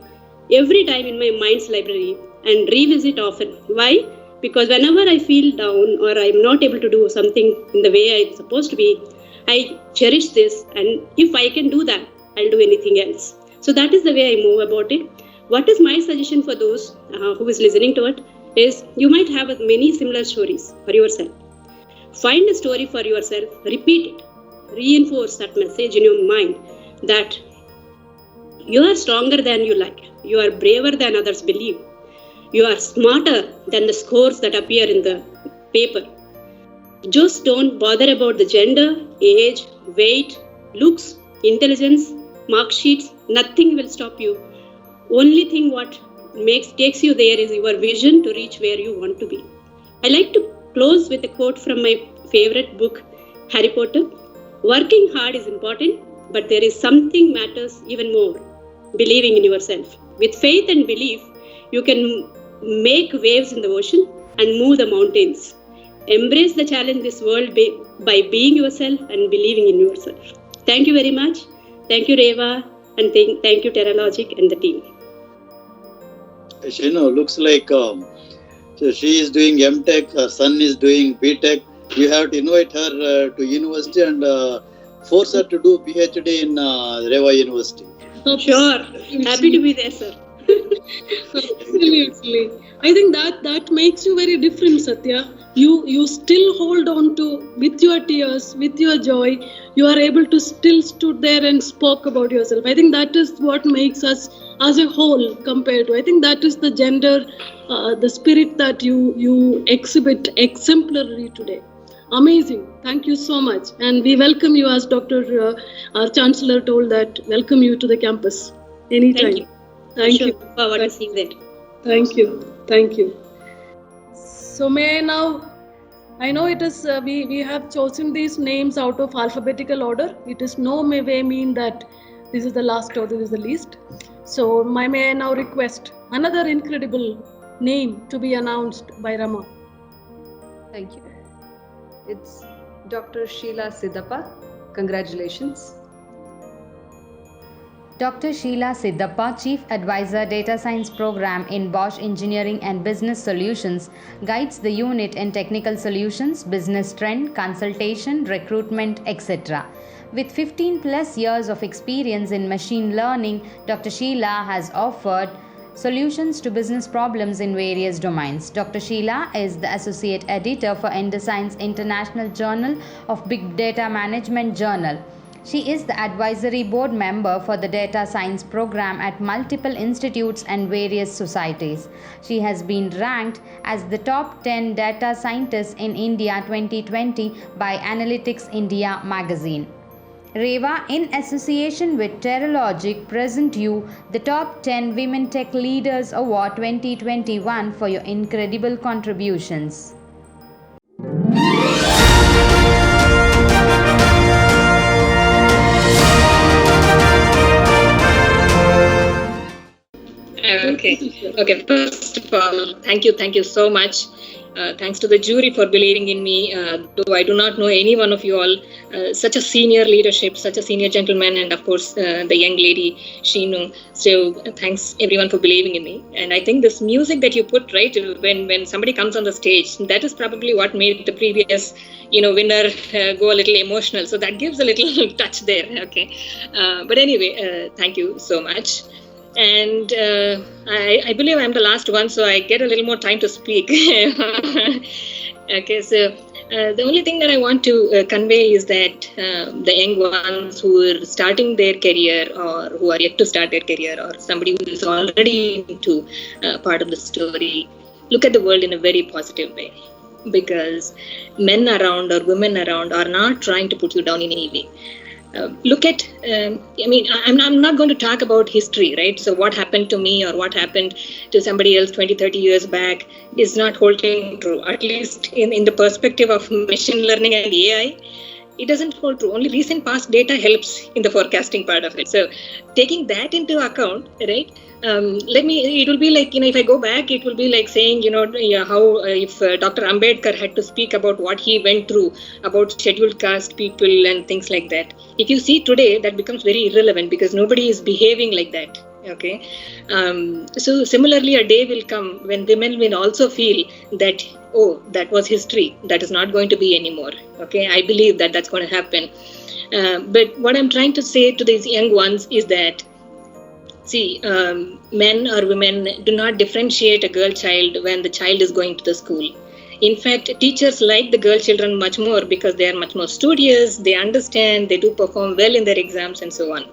every time in my mind's library and revisit often. Why? Because whenever I feel down or I'm not able to do something in the way I'm supposed to be, I cherish this, and if I can do that, I'll do anything else. So that is the way I move about it. What is my suggestion for those who is listening to it is, you might have many similar stories for yourself. Find a story for yourself, repeat it, reinforce that message in your mind that you are stronger than you like, you are braver than others believe, you are smarter than the scores that appear in the paper. Just don't bother about the gender, age, weight, looks, intelligence, mark sheets. Nothing will stop you. Only thing what takes you there is your vision to reach where you want to be. I like to close with a quote from my favorite book, Harry Potter. Working hard is important, but there is something matters even more: believing in yourself. With faith and belief, you can make waves in the ocean and move the mountains. Embrace the challenge this world by being yourself and believing in yourself. Thank you very much. Thank you, Reva, and thank you, Terralogic and the team. Looks like so she is doing MTech, her son is doing BTech. You have to invite her to university and force her to do PhD in Reva University. Sure. Happy to be there, sir. Absolutely. I think that makes you very different, Satya. You still hold on to, with your tears, with your joy, you are able to still stood there and spoke about yourself. I think that is what makes us as a whole compared to, I think that is the gender, the spirit that you exhibit exemplarily today. Amazing. Thank you so much. And we welcome you, as Dr. Our Chancellor told, that welcome you to the campus anytime. Thank you. Thank you. Look forward to seeing that. Thank you. Thank you. So may I now, I know it is, we have chosen these names out of alphabetical order. It is no way mean that this is the last or this is the least. So may I now request another incredible name to be announced by Rama. Thank you. It's Dr. Sheila Siddappa. Congratulations. Dr. Sheila Siddappa, Chief Advisor Data Science Program in Bosch Engineering and Business Solutions, guides the unit in technical solutions, business trend, consultation, recruitment, etc. With 15 plus years of experience in machine learning, Dr. Sheila has offered solutions to business problems in various domains. Dr. Sheila is the Associate Editor for Endoscience International Journal of Big Data Management Journal. She is the advisory board member for the data science program at multiple institutes and various societies. She has been ranked as the top 10 data scientists in India 2020 by Analytics India magazine. Reva, in association with Terralogic, present you the Top 10 Women Tech Leaders Award 2021 for your incredible contributions. Okay. Okay, first of all, thank you so much. Thanks to the jury for believing in me, though I do not know any one of you all. Such a senior leadership, such a senior gentleman, and of course the young lady, Sheenu. So thanks everyone for believing in me. And I think this music that you put, right, when somebody comes on the stage, that is probably what made the previous, winner go a little emotional. So that gives a little touch there. Okay, but anyway, thank you so much. And I believe I'm the last one, so I get a little more time to speak. Okay, so the only thing that I want to convey is that the young ones who are starting their career or who are yet to start their career or somebody who is already into part of the story, look at the world in a very positive way, because men around or women around are not trying to put you down in any way. Look at, I'm not going to talk about history, right? So what happened to me or what happened to somebody else 20, 30 years back is not holding true, at least in the perspective of machine learning and AI. It doesn't hold true. Only recent past data helps in the forecasting part of it. So taking that into account, right? It will be like, if I go back, it will be like saying, how if Dr. Ambedkar had to speak about what he went through about scheduled caste people and things like that. If you see today, that becomes very irrelevant because nobody is behaving like that. Okay. So similarly, a day will come when women will also feel that, oh, that was history. That is not going to be anymore. Okay. I believe that that's going to happen. But what I'm trying to say to these young ones is that, see, men or women do not differentiate a girl child when the child is going to the school. In fact, teachers like the girl children much more because they are much more studious, they understand, they do perform well in their exams and so on.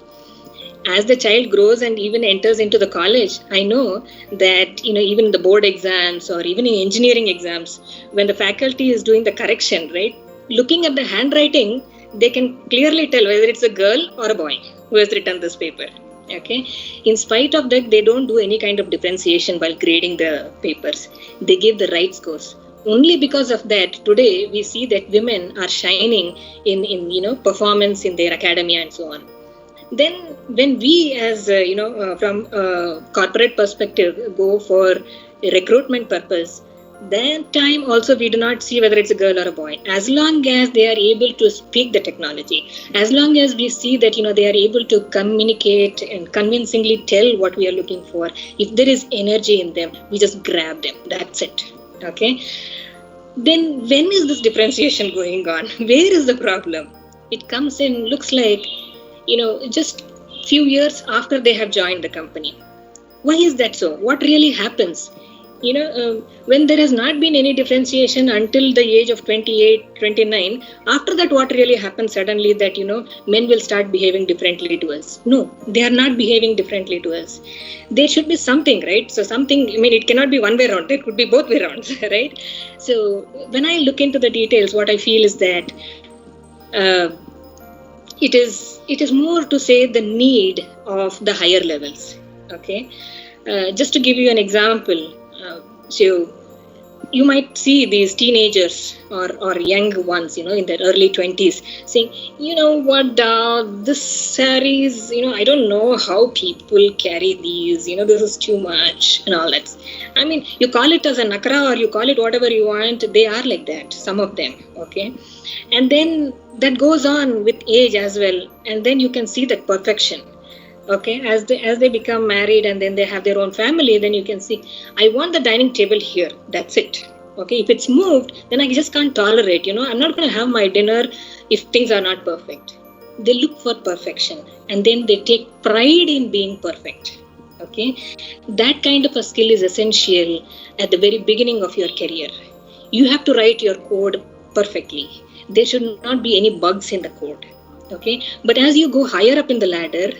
As the child grows and even enters into the college, I know that, even in the board exams or even in engineering exams, when the faculty is doing the correction, right, looking at the handwriting, they can clearly tell whether it's a girl or a boy who has written this paper. Okay. In spite of that, they don't do any kind of differentiation while grading the papers. They give the right scores. Only because of that, today we see that women are shining in performance in their academia and so on. Then when we as, from a corporate perspective, go for a recruitment purpose, that time also we do not see whether it's a girl or a boy. As long as they are able to speak the technology, as long as we see that, they are able to communicate and convincingly tell what we are looking for, if there is energy in them, we just grab them. That's it. Okay. Then when is this differentiation going on? Where is the problem? It comes in, looks like, just few years after they have joined the company. Why is that so? What really happens? When there has not been any differentiation until the age of 28, 29, after that, what really happens suddenly that, men will start behaving differently to us? No, they are not behaving differently to us. There should be something, right? So something, it cannot be one way around. It could be both way around, right? So when I look into the details, what I feel is that it is more to say the need of the higher levels. Okay. Just to give you an example, so you might see these teenagers or young ones, in their early 20s saying, this sarees, I don't know how people carry these, this is too much and all that. You call it as a nakra or you call it whatever you want, they are like that, some of them, okay? And then that goes on with age as well. And then you can see that perfection. Okay, as they become married and then they have their own family, then you can see, I want the dining table here. That's it. Okay, if it's moved, then I just can't tolerate. I'm not going to have my dinner if things are not perfect. They look for perfection and then they take pride in being perfect. Okay, that kind of a skill is essential at the very beginning of your career. You have to write your code perfectly. There should not be any bugs in the code. Okay, but as you go higher up in the ladder,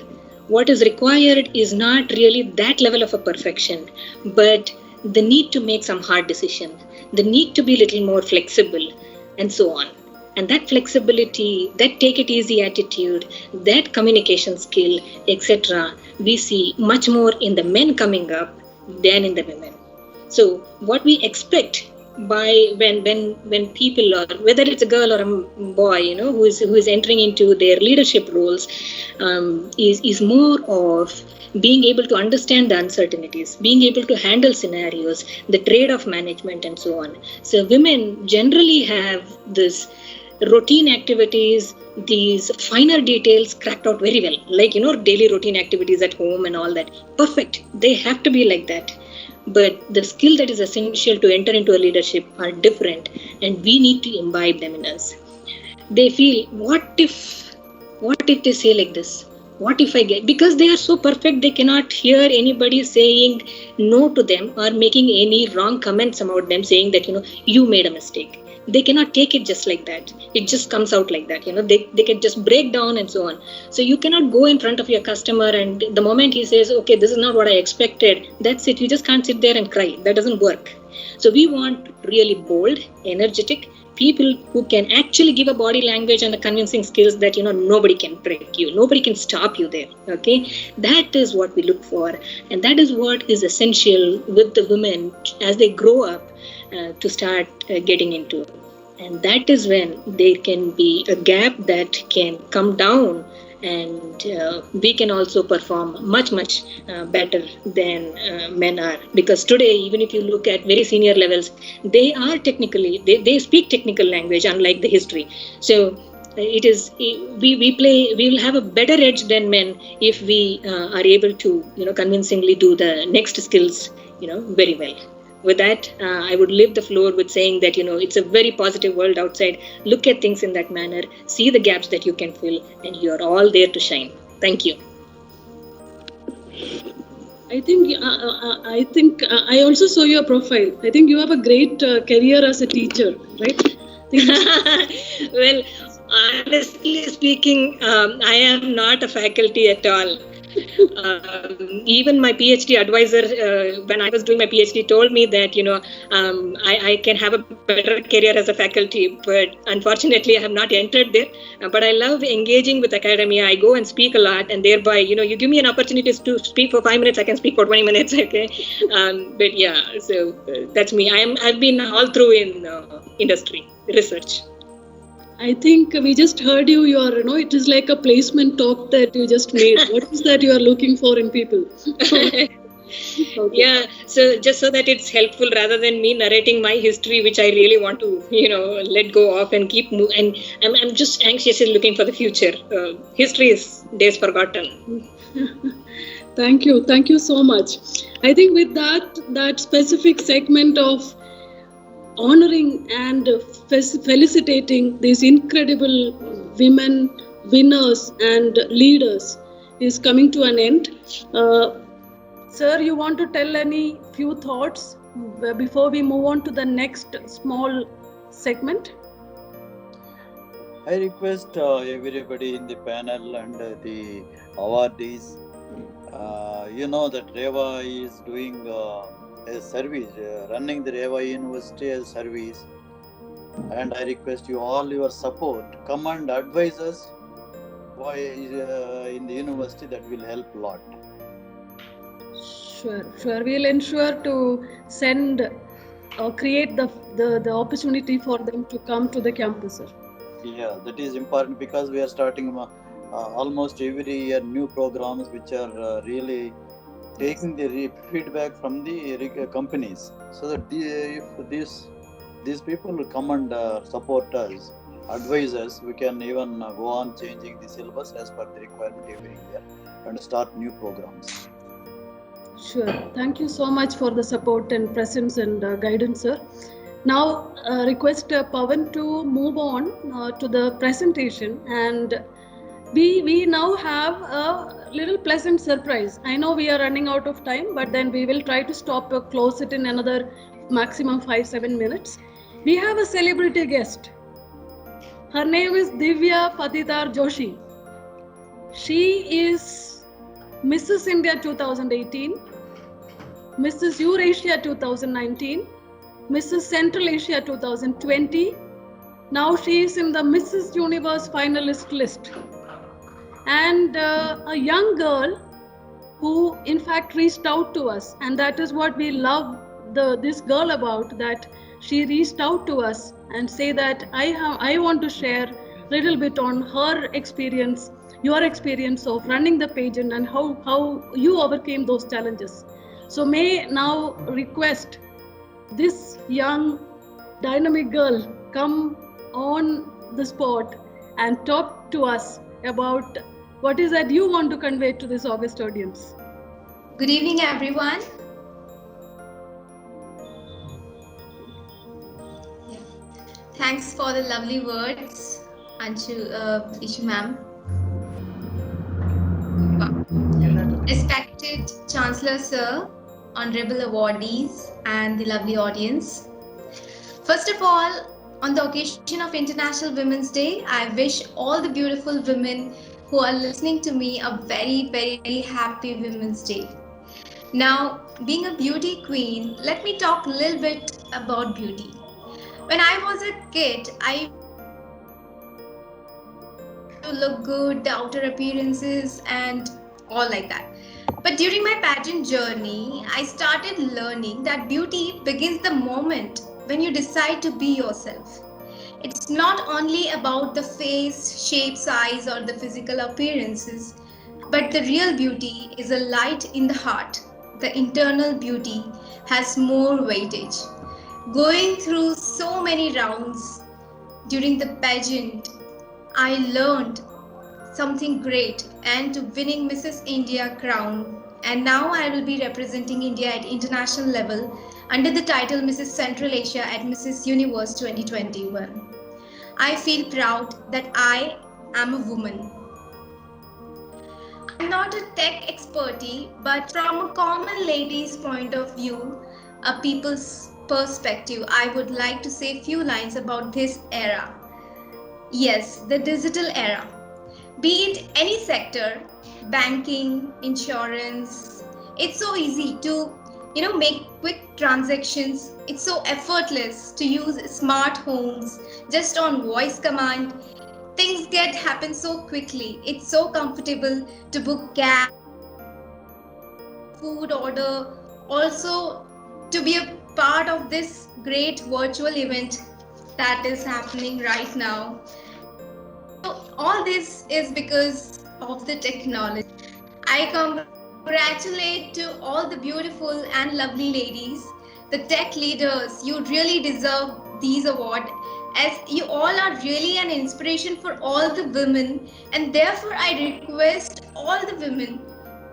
what is required is not really that level of a perfection, but the need to make some hard decision, the need to be a little more flexible, and so on. And that flexibility, that take it easy attitude, that communication skill, etc., we see much more in the men coming up than in the women. So what we expect by when people, or whether it's a girl or a boy, who is entering into their leadership roles, is more of being able to understand the uncertainties, being able to handle scenarios, the trade-off management, and so on. So women generally have this routine activities, these finer details cracked out very well, like daily routine activities at home and all that. Perfect. They have to be like that. But the skill that is essential to enter into a leadership are different, and we need to imbibe them in us. They feel, what if they say like this? What if I get, because they are so perfect, they cannot hear anybody saying no to them or making any wrong comments about them, saying that, you made a mistake. They cannot take it just like that. It just comes out like that. They can just break down and so on. So you cannot go in front of your customer and the moment he says, okay, this is not what I expected, that's it. You just can't sit there and cry. That doesn't work. So we want really bold, energetic people who can actually give a body language and a convincing skills that, nobody can break you. Nobody can stop you there. Okay. That is what we look for. And that is what is essential with the women as they grow up to start getting into. And that is when there can be a gap that can come down, and we can also perform much better than men are. Because today, even if you look at very senior levels, they are technically, they speak technical language, unlike the history. So it is, we will have a better edge than men if we are able to convincingly do the next skills very well. With that, I would leave the floor with saying that, it's a very positive world outside. Look at things in that manner, see the gaps that you can fill, and you're all there to shine. Thank you. I think I also saw your profile. I think you have a great career as a teacher, right? Well, honestly speaking, I am not a faculty at all. Even my PhD advisor, when I was doing my PhD, told me that, I can have a better career as a faculty, but unfortunately I have not entered there. But I love engaging with academia. I go and speak a lot, and thereby, you give me an opportunity to speak for 5 minutes, I can speak for 20 minutes, okay? But yeah, so that's me. I've been all through in industry, research. I think we just heard you. It is like a placement talk that you just made. What is that you are looking for in people? Okay. Yeah, so just so that it's helpful, rather than me narrating my history, which I really want to, let go of and keep moving. And I'm just anxiously looking for the future. History is days forgotten. Thank you so much. I think with that specific segment of honoring and felicitating these incredible women winners and leaders is coming to an end. Sir, you want to tell any few thoughts before we move on to the next small segment? I request everybody in the panel and the awardees, that Reva is doing a service, running the Reva University as service, and I request you all your support. Come and advise us why in the university. That will help a lot. Sure. We'll ensure to send or create the opportunity for them to come to the campus, sir. Yeah, that is important, because we are starting almost every year new programs which are really taking the feedback from the companies, so that if these people will come and support us, advise us, we can even go on changing the syllabus as per the requirement every year and start new programs. Sure. Thank you so much for the support and presence and guidance, sir. Now, request Pawan to move on to the presentation, and we now have a little pleasant surprise. I know we are running out of time, but then we will try to close it in another maximum 5-7 minutes. We have a celebrity guest. Her name is Divya Patitar Joshi. She is Mrs. India 2018, Mrs. Eurasia 2019, Mrs. Central Asia 2020. Now she is in the Mrs. Universe finalist list. And a young girl who in fact reached out to us, and that is what we love this girl about, that she reached out to us and say that I want to share a little bit on her experience, your experience of running the pageant and how you overcame those challenges. So may now request this young dynamic girl come on the spot and talk to us about what is that you want to convey to this august audience. Good evening, everyone. Thanks for the lovely words, Ishu ma'am. Respected Chancellor Sir, honorable awardees, and the lovely audience. First of all, on the occasion of International Women's Day, I wish all the beautiful women who are listening to me a very, very happy Women's Day. Now, being a beauty queen, let me talk a little bit about beauty. When I was a kid, I used to look good, the outer appearances and all like that. But during my pageant journey, I started learning that beauty begins the moment when you decide to be yourself. It's not only about the face, shape, size, or the physical appearances, but the real beauty is a light in the heart. The internal beauty has more weightage. Going through so many rounds during the pageant, I learned something great and to winning Mrs. India crown. And now I will be representing India at international level under the title Mrs. Central Asia at Mrs. Universe 2021. I feel proud that I am a woman. I'm not a tech expertise, but from a common lady's point of view, a people's perspective, I would like to say a few lines about this era. Yes, the digital era. Be it any sector, banking, insurance, it's so easy to make quick transactions. It's so effortless to use smart homes just on voice command. Things happen so quickly. It's so comfortable to book cab, food order, also to be a part of this great virtual event that is happening right now. So all this is because of the technology. I congratulate to all the beautiful and lovely ladies, the tech leaders. You really deserve these awards, as you all are really an inspiration for all the women, and therefore I request all the women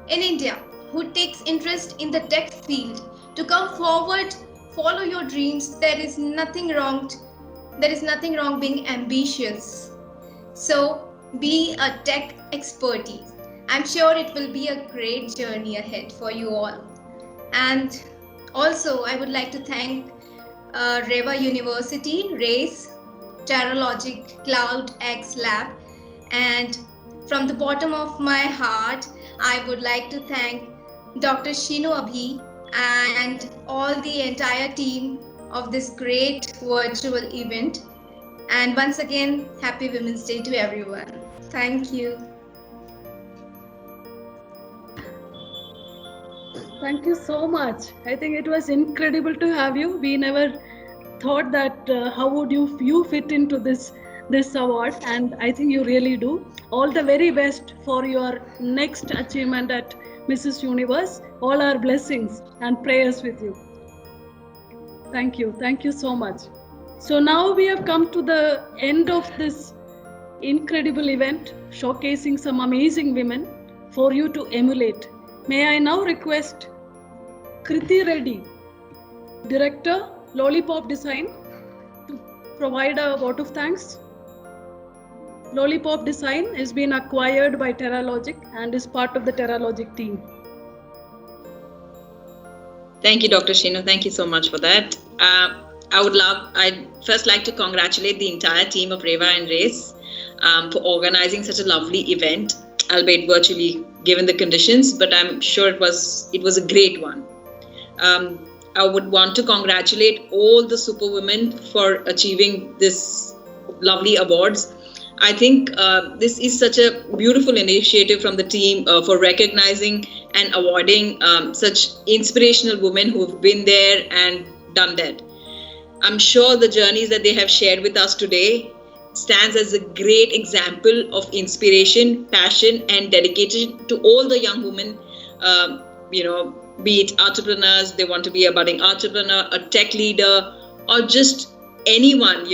in India who takes interest in the tech field to come forward, follow your dreams. There is nothing wrong being ambitious. So be a tech expertise. I'm sure it will be a great journey ahead for you all. And also I would like to thank Reva University, RACE, Terralogic Cloud X Lab, and from the bottom of my heart, I would like to thank Dr. Shinu Abhi and all the entire team of this great virtual event. And once again, happy Women's Day to everyone. Thank you. Thank you so much. I think it was incredible to have you. We never thought that how would you fit into this award, and I think you really do. All the very best for your next achievement at Mrs. Universe. All our blessings and prayers with you. Thank you so much. So now we have come to the end of this incredible event, showcasing some amazing women for you to emulate. May I now request Kriti Reddy, Director, Lollipop Design, to provide a vote of thanks. Lollipop Design has been acquired by Terralogic and is part of the Terralogic team. Thank you, Dr. Shinu. Thank you so much for that. I'd first like to congratulate the entire team of Reva and Race for organizing such a lovely event, albeit virtually given the conditions, but I'm sure it was a great one. I would want to congratulate all the superwomen for achieving this lovely awards. I think this is such a beautiful initiative from the team for recognizing and awarding such inspirational women who have been there and done that. I'm sure the journeys that they have shared with us today stands as a great example of inspiration, passion, and dedication to all the young women, be it entrepreneurs, they want to be a budding entrepreneur, a tech leader, or just anyone,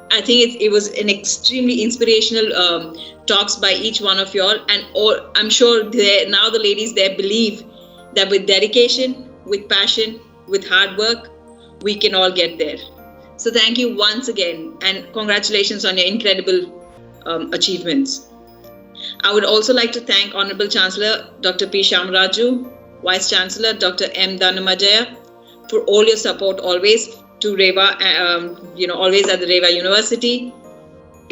I think it was an extremely inspirational talks by each one of y'all, and I'm sure now the ladies there believe that with dedication, with passion, with hard work, we can all get there. So thank you once again, and congratulations on your incredible achievements. I would also like to thank Honorable Chancellor Dr. P. Shyamraju, Vice Chancellor Dr. M. Dhanamajaya for all your support always to REVA, always at the REVA University,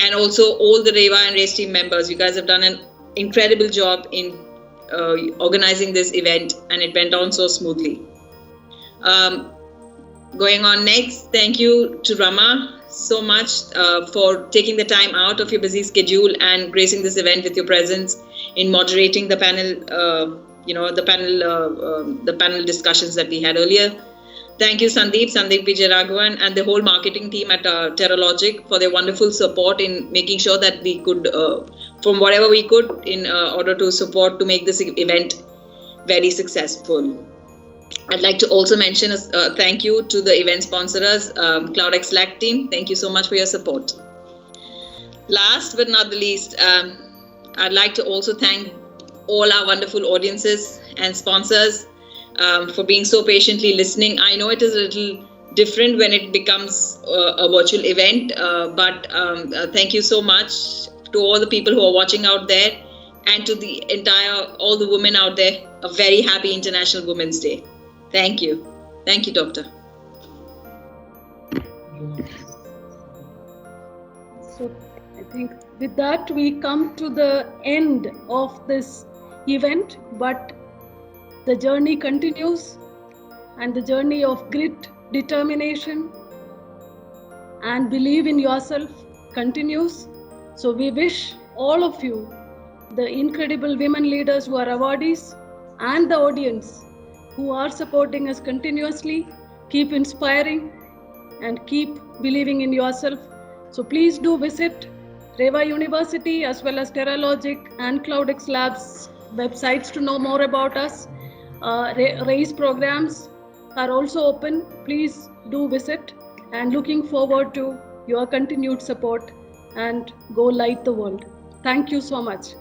and also all the REVA and RACE team members. You guys have done an incredible job in organizing this event, and it went on so smoothly. Going on next, thank you to Rama so much for taking the time out of your busy schedule and gracing this event with your presence in moderating the panel, the panel discussions that we had earlier. Thank you, Sandeep Vijayaraghavan, and the whole marketing team at Terralogic for their wonderful support in making sure that we could, from whatever we could, in order to support to make this event very successful. I'd like to also mention a thank you to the event sponsors, CloudX Slack team. Thank you so much for your support. Last but not the least, I'd like to also thank all our wonderful audiences and sponsors for being so patiently listening. I know it is a little different when it becomes a virtual event, but thank you so much to all the people who are watching out there, and to all the women out there. A very happy International Women's Day. Thank you. Thank you, Doctor. So I think with that we come to the end of this event, but the journey continues, and the journey of grit, determination, and believe in yourself continues. So we wish all of you, the incredible women leaders who are awardees, and the audience who are supporting us continuously, keep inspiring and keep believing in yourself. So please do visit REVA University as well as Terralogic and CloudX Labs websites to know more about us. RACE programs are also open. Please do visit, and looking forward to your continued support, and go light the world. Thank you so much.